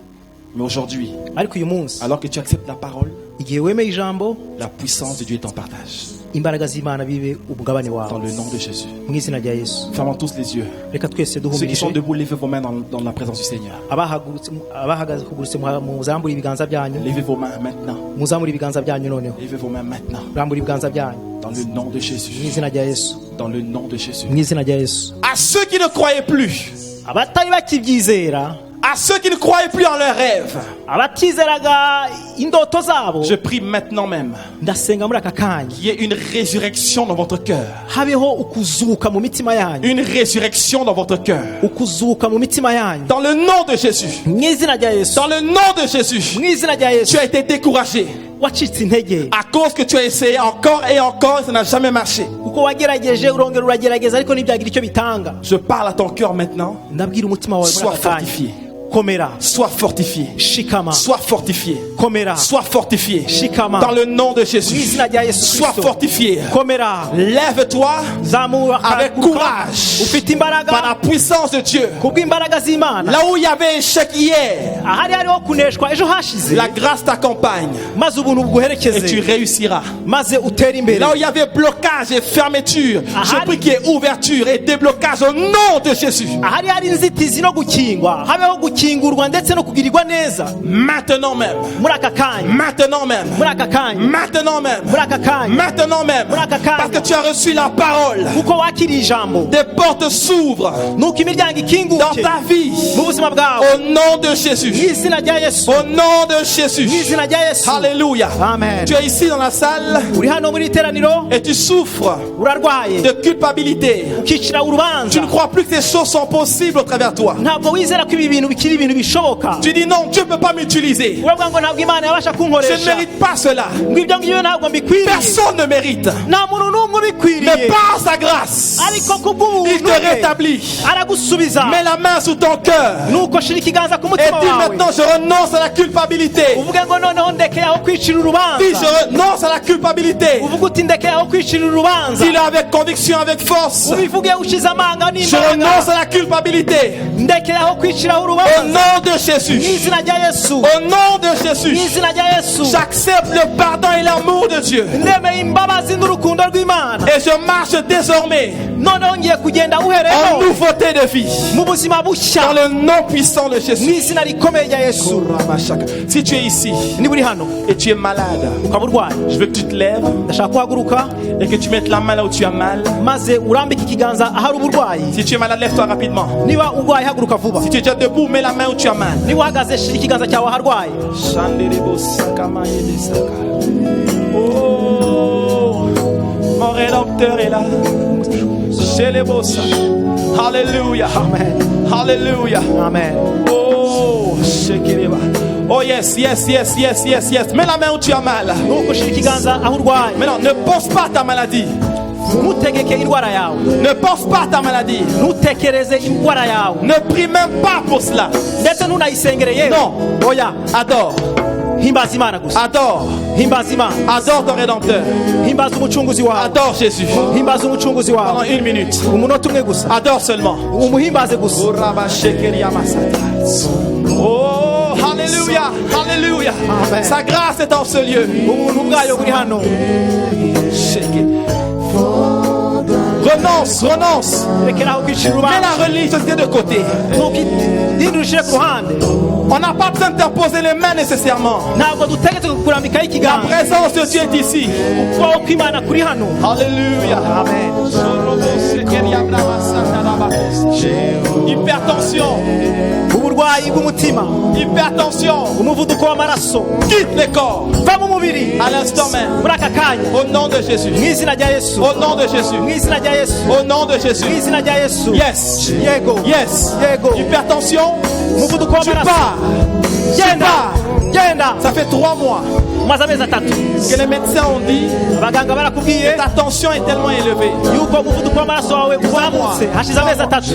[SPEAKER 1] Mais aujourd'hui,
[SPEAKER 2] ariko uyu munsi
[SPEAKER 1] alors que tu acceptes la parole,
[SPEAKER 2] igihe wemeye ijambo,
[SPEAKER 1] la puissance de Dieu est en partage.
[SPEAKER 2] imbaraga z'Imana bibe umugabane
[SPEAKER 1] Dans
[SPEAKER 2] wawe,
[SPEAKER 1] le nom de Jésus.
[SPEAKER 2] mu izina rya Yesu.
[SPEAKER 1] Fermons tous les yeux.
[SPEAKER 2] reka twese
[SPEAKER 1] Ceux qui sont
[SPEAKER 2] duhumirije,
[SPEAKER 1] debout, levez vos mains dans la présence du Seigneur.
[SPEAKER 2] abahagaze kugurutse muzamure ibiganza byanyu,
[SPEAKER 1] Levez vos mains maintenant.
[SPEAKER 2] muzamure ibiganza byanyu noneho,
[SPEAKER 1] Levez vos mains maintenant.
[SPEAKER 2] rambura ibiganza byanyu
[SPEAKER 1] Dans le nom de
[SPEAKER 2] mu
[SPEAKER 1] Jésus.
[SPEAKER 2] izina rya Yesu,
[SPEAKER 1] Dans le nom de Jésus.
[SPEAKER 2] mu izina rya Yesu.
[SPEAKER 1] À ceux qui ne croyaient plus,
[SPEAKER 2] abatari bakibyizera,
[SPEAKER 1] à À ceux qui ne croyaient plus en leurs rêves,
[SPEAKER 2] abatizeraga indoto zabo,
[SPEAKER 1] je prie maintenant même
[SPEAKER 2] ndasenga muri aka kanya
[SPEAKER 1] qu'il y ait une résurrection dans votre cœur.
[SPEAKER 2] habeho ukuzuka mu mitima yanyu,
[SPEAKER 1] Une résurrection dans votre cœur.
[SPEAKER 2] ukuzuka mu mitima yanyu
[SPEAKER 1] Dans le nom de Jésus.
[SPEAKER 2] mu izina rya Yesu,
[SPEAKER 1] Dans le nom de Jésus.
[SPEAKER 2] mu izina rya Yesu.
[SPEAKER 1] Tu as été découragé
[SPEAKER 2] Wacitse intege
[SPEAKER 1] à cause que tu as essayé encore et encore et ça n'a jamais marché.
[SPEAKER 2] kuko wagerageje urongera uragerageza ariko ntibyagira icyo bitanga.
[SPEAKER 1] Je parle à ton cœur maintenant.
[SPEAKER 2] Ndabwira umutima wawe muri
[SPEAKER 1] Sois
[SPEAKER 2] aka kanya,
[SPEAKER 1] fortifié.
[SPEAKER 2] komera,
[SPEAKER 1] Sois fortifié.
[SPEAKER 2] shikama,
[SPEAKER 1] Sois fortifié.
[SPEAKER 2] komera,
[SPEAKER 1] Sois fortifié.
[SPEAKER 2] shikama,
[SPEAKER 1] Dans le nom de
[SPEAKER 2] mu
[SPEAKER 1] Jésus.
[SPEAKER 2] izina rya Yesu
[SPEAKER 1] Sois
[SPEAKER 2] Kristo,
[SPEAKER 1] fortifié.
[SPEAKER 2] komera,
[SPEAKER 1] Lève-toi
[SPEAKER 2] zamura
[SPEAKER 1] avec
[SPEAKER 2] haguruka,
[SPEAKER 1] courage
[SPEAKER 2] ufite
[SPEAKER 1] par la
[SPEAKER 2] imbaraga
[SPEAKER 1] puissance de Dieu.
[SPEAKER 2] kubw'imbaraga z'Imana.
[SPEAKER 1] Là où il y avait échec hier,
[SPEAKER 2] ahari hariho kuneshwa ejo hashize,
[SPEAKER 1] la grâce t'accompagne
[SPEAKER 2] maze ubuntu
[SPEAKER 1] et tu
[SPEAKER 2] buguherekeze,
[SPEAKER 1] réussiras.
[SPEAKER 2] maze utere imbere.
[SPEAKER 1] Là où il y avait blocage et fermeture, je prie qu'il y ait ouverture et déblocage au nom de Jésus.
[SPEAKER 2] ahari hari inzitizi no gukingwa, habeho gukingurwa ndetse no kugirirwa neza
[SPEAKER 1] Maintenant même.
[SPEAKER 2] muri aka kanya,
[SPEAKER 1] Maintenant même.
[SPEAKER 2] muri aka kanya,
[SPEAKER 1] Maintenant même.
[SPEAKER 2] muri aka kanya,
[SPEAKER 1] Maintenant même. Parce que tu as reçu la parole.
[SPEAKER 2] kuko wakiriye ijambo,
[SPEAKER 1] Des portes s'ouvrent
[SPEAKER 2] nuko imiryango
[SPEAKER 1] dans
[SPEAKER 2] ikinguke
[SPEAKER 1] ta vie.
[SPEAKER 2] mu buzima bwawe,
[SPEAKER 1] Au nom de
[SPEAKER 2] mu
[SPEAKER 1] Jésus.
[SPEAKER 2] izina rya Yesu,
[SPEAKER 1] Au nom de
[SPEAKER 2] mu
[SPEAKER 1] Jésus.
[SPEAKER 2] izina rya Yesu.
[SPEAKER 1] Alléluia.
[SPEAKER 2] Amen.
[SPEAKER 1] Tu es ici dans la salle
[SPEAKER 2] uri hano muri iteraniro
[SPEAKER 1] et tu souffres
[SPEAKER 2] urarwaye,
[SPEAKER 1] de culpabilité.
[SPEAKER 2] ukicira urubanza,
[SPEAKER 1] Tu ne crois plus que ces choses sont possibles au travers de toi.
[SPEAKER 2] ntabwo wizera ko ibi bintu bikiri ibintu bishoboka.
[SPEAKER 1] Tu dis non, Dieu ne peut pas m'utiliser.
[SPEAKER 2] uravuga ngo ntabwo Imana yabasha
[SPEAKER 1] Je ne
[SPEAKER 2] kunkoresha,
[SPEAKER 1] mérite pas cela.
[SPEAKER 2] ngo ibyo ngibyo ntabwo mbikwiriye.
[SPEAKER 1] Personne ne mérite.
[SPEAKER 2] nta muntu n'umwe
[SPEAKER 1] Mais
[SPEAKER 2] ubikwiriye,
[SPEAKER 1] par sa grâce,
[SPEAKER 2] ariko
[SPEAKER 1] il
[SPEAKER 2] kubw'ubuntu
[SPEAKER 1] te
[SPEAKER 2] bwe
[SPEAKER 1] rétablit.
[SPEAKER 2] aragusubiza.
[SPEAKER 1] Mets la main sous ton cœur
[SPEAKER 2] nuko shira ikiganza ku
[SPEAKER 1] et
[SPEAKER 2] mutima
[SPEAKER 1] dis
[SPEAKER 2] wawe,
[SPEAKER 1] maintenant je renonce à la culpabilité.
[SPEAKER 2] uvuge ngo noneho ndekeye aho kwicira
[SPEAKER 1] Dis
[SPEAKER 2] urubanza.
[SPEAKER 1] je renonce à la culpabilité.
[SPEAKER 2] uvuge uti ndekeye aho kwicira urubanza.
[SPEAKER 1] Dis-le avec conviction, avec force.
[SPEAKER 2] ubivuge ushize amanga
[SPEAKER 1] Je
[SPEAKER 2] n'imbaraga.
[SPEAKER 1] renonce à la culpabilité.
[SPEAKER 2] ndekeye aho kwiciraho
[SPEAKER 1] Au
[SPEAKER 2] urubanza.
[SPEAKER 1] nom de
[SPEAKER 2] mu
[SPEAKER 1] Jésus.
[SPEAKER 2] izina rya Yesu,
[SPEAKER 1] Au nom de
[SPEAKER 2] mu
[SPEAKER 1] Jésus.
[SPEAKER 2] izina rya Yesu,
[SPEAKER 1] J'accepte le pardon et l'amour de Dieu.
[SPEAKER 2] ndemeye imbabazi n'urukundo rw'Imana.
[SPEAKER 1] Et je marche désormais
[SPEAKER 2] noneho ngiye kugenda
[SPEAKER 1] en
[SPEAKER 2] uhereho
[SPEAKER 1] nouveauté de vie.
[SPEAKER 2] mu buzima
[SPEAKER 1] Dans
[SPEAKER 2] bushya
[SPEAKER 1] le nom puissant de
[SPEAKER 2] mu
[SPEAKER 1] Jésus.
[SPEAKER 2] izina rikomeye rya Yesu.
[SPEAKER 1] Si tu es ici
[SPEAKER 2] niba uri hano
[SPEAKER 1] et tu es malade,
[SPEAKER 2] ukaba urwaye,
[SPEAKER 1] je veux que tu te lèves
[SPEAKER 2] ndashaka kuhaguruka
[SPEAKER 1] et que tu mettes la main là où tu as mal.
[SPEAKER 2] maze urambike ikiganza ahari uburwayi.
[SPEAKER 1] Si tu es malade, lève-toi rapidement.
[SPEAKER 2] niba urwaye haguruka vuba.
[SPEAKER 1] Si tu es déjà debout, mets la main où tu as mal.
[SPEAKER 2] niba uhagaze shira ikiganza cyawe aharwaye.
[SPEAKER 1] Oh, mon rédempteur est là. Chez les beaux saints. Alléluia.
[SPEAKER 2] Amen.
[SPEAKER 1] Alléluia.
[SPEAKER 2] Amen.
[SPEAKER 1] Oh, Shekeleba. Oh yes, yes, yes, yes, yes, yes. Mets la main où tu as mal.
[SPEAKER 2] nuko shira ikiganza aho urwaye.
[SPEAKER 1] Maintenant, ne pense pas à ta maladie.
[SPEAKER 2] ntutegeke indwara yawe,
[SPEAKER 1] Ne pense pas à ta maladie.
[SPEAKER 2] ntutekereze indwara yawe,
[SPEAKER 1] Ne prie même pas pour cela.
[SPEAKER 2] ndetse ntunayisengere yewe.
[SPEAKER 1] Non.
[SPEAKER 2] oya,
[SPEAKER 1] Adore.
[SPEAKER 2] himbaza Imana gusa,
[SPEAKER 1] Adore.
[SPEAKER 2] himbaza Imana,
[SPEAKER 1] Adore ton rédempteur.
[SPEAKER 2] himbaza umucunguzi wawe,
[SPEAKER 1] Adore Jésus.
[SPEAKER 2] himbaza umucunguzi
[SPEAKER 1] Pendant
[SPEAKER 2] wawe
[SPEAKER 1] 1 minute.
[SPEAKER 2] umunota umwe gusa,
[SPEAKER 1] Adore seulement.
[SPEAKER 2] umuhimbaze gusa.
[SPEAKER 1] Oh, Alléluia. Alléluia.
[SPEAKER 2] Amen.
[SPEAKER 1] Sa grâce est en ce lieu.
[SPEAKER 2] ubuntu bwayo buri hano.
[SPEAKER 1] Renonce, renonce.
[SPEAKER 2] rekeraho kwicira
[SPEAKER 1] Mets
[SPEAKER 2] urubanza,
[SPEAKER 1] la religiosité de côté.
[SPEAKER 2] ntukidindurishire ku ruhande.
[SPEAKER 1] On n'a pas besoin d'interposer les mains nécessairement.
[SPEAKER 2] ntabwo dutegetse kurambikaho
[SPEAKER 1] La
[SPEAKER 2] ikiganza,
[SPEAKER 1] présence de Dieu est ici.
[SPEAKER 2] kubaho kw'Imana kuri hano.
[SPEAKER 1] Alléluia.
[SPEAKER 2] Amen.
[SPEAKER 1] Hypertension.
[SPEAKER 2] uburwayi bw'umutima,
[SPEAKER 1] Hypertension.
[SPEAKER 2] umuvuduko w'amaraso,
[SPEAKER 1] Quitte les corps.
[SPEAKER 2] va mu mubiri
[SPEAKER 1] À l'instant même.
[SPEAKER 2] muri aka kanya,
[SPEAKER 1] Au nom de Jésus.
[SPEAKER 2] mu izina rya Yesu,
[SPEAKER 1] Au nom de Jésus.
[SPEAKER 2] mu izina rya Yesu,
[SPEAKER 1] Au nom de
[SPEAKER 2] mu
[SPEAKER 1] Jésus.
[SPEAKER 2] izina rya Yesu.
[SPEAKER 1] Yes.
[SPEAKER 2] yego,
[SPEAKER 1] Yes.
[SPEAKER 2] yego,
[SPEAKER 1] Hypertension.
[SPEAKER 2] umuvuduko
[SPEAKER 1] Tu
[SPEAKER 2] w'amaraso,
[SPEAKER 1] pars.
[SPEAKER 2] genda, genda.
[SPEAKER 1] Ça fait 3 mois
[SPEAKER 2] umaze amezi atatu,
[SPEAKER 1] que les médecins ont dit
[SPEAKER 2] abaganga barakubwiye
[SPEAKER 1] ta tension est tellement élevée.
[SPEAKER 2] yuko umuvuduko w'amaraso wawe uzamutse hashize amezi atatu.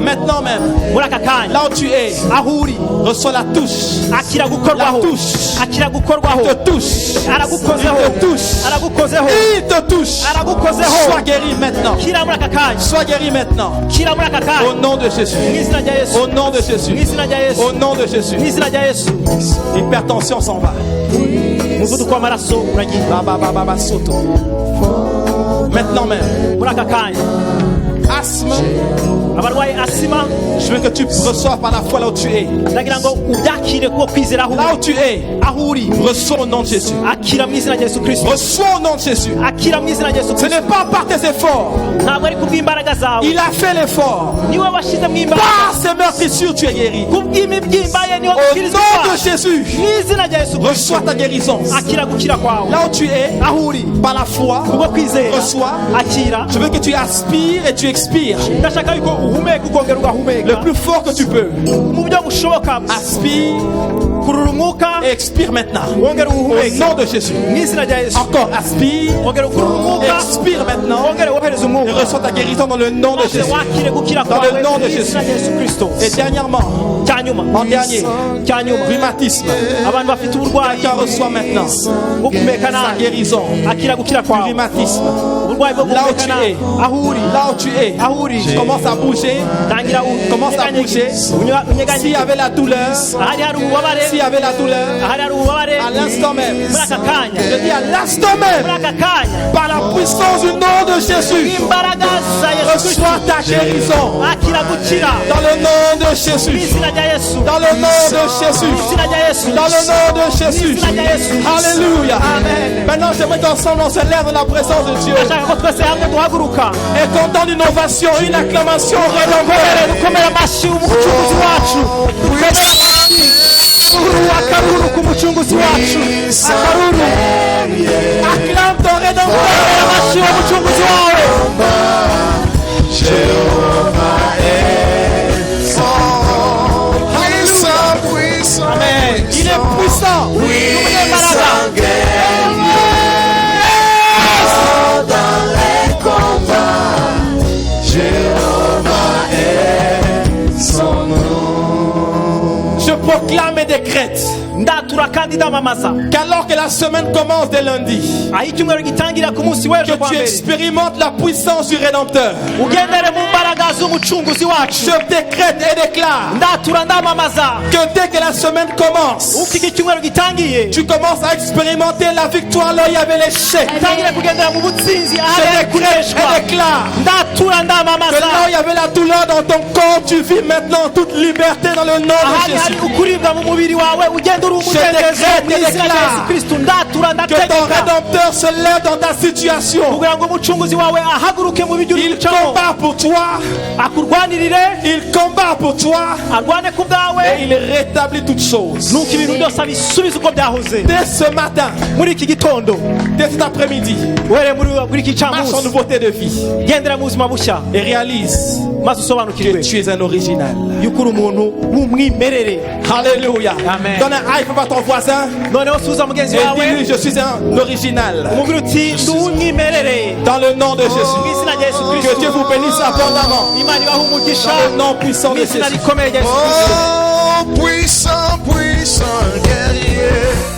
[SPEAKER 1] Maintenant même,
[SPEAKER 2] muri aka kanya
[SPEAKER 1] là où tu es,
[SPEAKER 2] aho uri,
[SPEAKER 1] reçois la touche.
[SPEAKER 2] akira gukorwaho,
[SPEAKER 1] La touche.
[SPEAKER 2] akira gukorwaho,
[SPEAKER 1] Il te touche.
[SPEAKER 2] aragukozeho,
[SPEAKER 1] Il te touche.
[SPEAKER 2] aragukozeho,
[SPEAKER 1] Il te touche.
[SPEAKER 2] aragukozeho.
[SPEAKER 1] Sois guéri maintenant.
[SPEAKER 2] kira muri aka kanya,
[SPEAKER 1] Sois guéri maintenant.
[SPEAKER 2] kira muri aka
[SPEAKER 1] Au
[SPEAKER 2] kanya,
[SPEAKER 1] nom de Jésus.
[SPEAKER 2] mu izina rya Yesu,
[SPEAKER 1] Au nom de
[SPEAKER 2] mu
[SPEAKER 1] Jésus.
[SPEAKER 2] izina rya Yesu,
[SPEAKER 1] Au nom de Jésus.
[SPEAKER 2] mu izina rya Yesu.
[SPEAKER 1] L'hypertension s'en va.
[SPEAKER 2] umuvuduko w'amaraso uragiye
[SPEAKER 1] Ba, ba, ba, ba, ba, soto. Maintenant même,
[SPEAKER 2] muri aka kanya.
[SPEAKER 1] asthme,
[SPEAKER 2] abarwaye asima
[SPEAKER 1] je veux que tu reçoives par la foi là où tu es.
[SPEAKER 2] ndagira ngo ubyakire kuko kwizera aho
[SPEAKER 1] Là où tu es,
[SPEAKER 2] aho uri
[SPEAKER 1] reçois au nom de Jésus.
[SPEAKER 2] akira mu izina rya Yesu Kristo
[SPEAKER 1] Reçois au nom de Jésus.
[SPEAKER 2] akira mu izina rya Yesu
[SPEAKER 1] Ce
[SPEAKER 2] Kristo
[SPEAKER 1] n'est pas par tes efforts.
[SPEAKER 2] ntabwo ari kubw'imbaraga zawe
[SPEAKER 1] Il a fait l'effort.
[SPEAKER 2] niwe washize mu imbaraga
[SPEAKER 1] Par ses meurtrissures, tu es guéri.
[SPEAKER 2] kubw'imibyimba ye niwe
[SPEAKER 1] Au
[SPEAKER 2] gukirizwa
[SPEAKER 1] nom de Jésus,
[SPEAKER 2] mu izina rya Yesu Kristo
[SPEAKER 1] reçois ta guérison.
[SPEAKER 2] akira gukira kwawe
[SPEAKER 1] Là où tu es,
[SPEAKER 2] aho uri
[SPEAKER 1] par la foi,
[SPEAKER 2] kubwo kwizera
[SPEAKER 1] reçois.
[SPEAKER 2] akira
[SPEAKER 1] Je veux que tu aspires et tu expires.
[SPEAKER 2] ndashaka yuko uhumeka ukongera ugahumeka
[SPEAKER 1] Le plus fort que tu peux.
[SPEAKER 2] mu buryo bushoboka
[SPEAKER 1] Aspire
[SPEAKER 2] kurura umwuka
[SPEAKER 1] et expire maintenant.
[SPEAKER 2] wongere
[SPEAKER 1] Au
[SPEAKER 2] uhumeke
[SPEAKER 1] nom de Jésus.
[SPEAKER 2] mu izina rya Yesu
[SPEAKER 1] Encore, aspire
[SPEAKER 2] wongere ukurura
[SPEAKER 1] et
[SPEAKER 2] umwuka
[SPEAKER 1] expire maintenant.
[SPEAKER 2] wongere wohereza
[SPEAKER 1] Et
[SPEAKER 2] umwuka
[SPEAKER 1] reçois ta guérison dans le nom de
[SPEAKER 2] maze
[SPEAKER 1] Jésus.
[SPEAKER 2] wakire gukira
[SPEAKER 1] Dans
[SPEAKER 2] kwawe
[SPEAKER 1] le nom de
[SPEAKER 2] mu izina rya Yesu Kristo
[SPEAKER 1] Et dernièrement,
[SPEAKER 2] cyanyuma
[SPEAKER 1] en dernier,
[SPEAKER 2] cyanyuma
[SPEAKER 1] rhumatisme.
[SPEAKER 2] abantu bafite uburwayi
[SPEAKER 1] Chacun reçoit maintenant
[SPEAKER 2] bwo guhumeka
[SPEAKER 1] sa
[SPEAKER 2] nabi
[SPEAKER 1] guérison.
[SPEAKER 2] akira gukira
[SPEAKER 1] Du
[SPEAKER 2] kwawe
[SPEAKER 1] rhumatisme.
[SPEAKER 2] uburwayi bwo
[SPEAKER 1] Là où
[SPEAKER 2] guhumeka
[SPEAKER 1] tu
[SPEAKER 2] nabi
[SPEAKER 1] es.
[SPEAKER 2] aho uri
[SPEAKER 1] Là où tu es,
[SPEAKER 2] aho uri
[SPEAKER 1] commence à bouger.
[SPEAKER 2] tangira
[SPEAKER 1] Commence à bouger. S'il y avait la douleur,
[SPEAKER 2] ahari hari ububabare
[SPEAKER 1] s'il y avait la douleur,
[SPEAKER 2] ahari hari ububabare
[SPEAKER 1] à l'instant même,
[SPEAKER 2] muri aka kanya
[SPEAKER 1] je dis à l'instant
[SPEAKER 2] muri
[SPEAKER 1] même,
[SPEAKER 2] aka kanya
[SPEAKER 1] par la puissance du nom de Jésus,
[SPEAKER 2] imbaraga za Yesu Kristo
[SPEAKER 1] reçois ta guérison.
[SPEAKER 2] akira gukira
[SPEAKER 1] Dans le nom de
[SPEAKER 2] mu
[SPEAKER 1] Jésus.
[SPEAKER 2] izina rya Yesu
[SPEAKER 1] Dans le nom de Jésus.
[SPEAKER 2] mu izina rya Yesu
[SPEAKER 1] Dans le nom de Jésus. Alléluia.
[SPEAKER 2] Amen.
[SPEAKER 1] Maintenant, j'aimerais qu'ensemble on se lève dans la présence de Dieu.
[SPEAKER 2] ndashaka ko twese hamwe duhaguruka
[SPEAKER 1] Et content d'une ovation, une acclamation rédempteur.
[SPEAKER 2] dukomere amashyi umucunguzi wacu dukomere amashyi akaruru k'umucunguzi wacu akaruru
[SPEAKER 1] Acclame ton rédempteur.
[SPEAKER 2] amashyi w'umucunguzi wawe
[SPEAKER 1] Amen. Il est puissant. Je proclame et décrète
[SPEAKER 2] ndatura kandi ndamamaza
[SPEAKER 1] qu'alors que la semaine commence dès lundi,
[SPEAKER 2] aho icyumweru gitangira ku munsi w'ejo
[SPEAKER 1] que
[SPEAKER 2] kwa
[SPEAKER 1] tu
[SPEAKER 2] mbere
[SPEAKER 1] expérimentes la puissance du Rédempteur.
[SPEAKER 2] ugendere mu mbaraga z'umucunguzi wacu
[SPEAKER 1] Je décrète et déclare
[SPEAKER 2] ndatura ndamamaza
[SPEAKER 1] que dès que la semaine commence,
[SPEAKER 2] uko iki cyumweru gitangiye
[SPEAKER 1] tu commences à expérimenter la victoire là où il y avait l'échec.
[SPEAKER 2] utangire kugendera mu butsinzi ahari
[SPEAKER 1] Je
[SPEAKER 2] hari
[SPEAKER 1] décrète
[SPEAKER 2] kureshwa
[SPEAKER 1] et déclare
[SPEAKER 2] ndatura
[SPEAKER 1] que
[SPEAKER 2] ndamamaza
[SPEAKER 1] là où il y avait la douleur dans ton corps, tu vis maintenant toute liberté dans le nom de
[SPEAKER 2] ahari hari
[SPEAKER 1] Jésus.
[SPEAKER 2] ukuribwa mu mubiri wawe ugenda uri umudendezo mu izina rya Yesu Kristo ndatura
[SPEAKER 1] Que ton
[SPEAKER 2] ndategeka
[SPEAKER 1] Rédempteur se lève dans ta situation.
[SPEAKER 2] kugira ngo umucunguzi wawe ahaguruke mu bijya uri
[SPEAKER 1] Il
[SPEAKER 2] gucamo
[SPEAKER 1] combat pour toi.
[SPEAKER 2] akurwanirire
[SPEAKER 1] Il combat pour toi.
[SPEAKER 2] arwane ku
[SPEAKER 1] Et
[SPEAKER 2] bwawe
[SPEAKER 1] il rétablit toutes choses.
[SPEAKER 2] nuko ibintu byose abisubiza uko byahoze
[SPEAKER 1] Dès ce matin,
[SPEAKER 2] muri iki gitondo
[SPEAKER 1] dès cet après-midi,
[SPEAKER 2] were muri iki
[SPEAKER 1] marche en
[SPEAKER 2] camunsi
[SPEAKER 1] nouveauté de vie
[SPEAKER 2] gendera mu buzima bushya
[SPEAKER 1] et réalise
[SPEAKER 2] maze
[SPEAKER 1] que
[SPEAKER 2] usobanukirwe
[SPEAKER 1] tu es un original.
[SPEAKER 2] yuko uri umuntu w'umwimerere
[SPEAKER 1] Alléluia.
[SPEAKER 2] Amen.
[SPEAKER 1] Donne un high five à ton voisin
[SPEAKER 2] noneho suza mugenzi
[SPEAKER 1] et
[SPEAKER 2] wawe
[SPEAKER 1] dis-lui, je suis un original.
[SPEAKER 2] umubwira uti ndi uw'umwimerere
[SPEAKER 1] Dans le nom de
[SPEAKER 2] mu
[SPEAKER 1] Jésus.
[SPEAKER 2] izina rya Yesu
[SPEAKER 1] Que
[SPEAKER 2] Kristo
[SPEAKER 1] Dieu vous bénisse abondamment.
[SPEAKER 2] imana ibaha umugisha
[SPEAKER 1] Dans le nom puissant
[SPEAKER 2] mu
[SPEAKER 1] de
[SPEAKER 2] izina
[SPEAKER 1] Jésus.
[SPEAKER 2] rikomeye rya Yesu Kristo
[SPEAKER 3] Oh, puissant, puissant guerrier.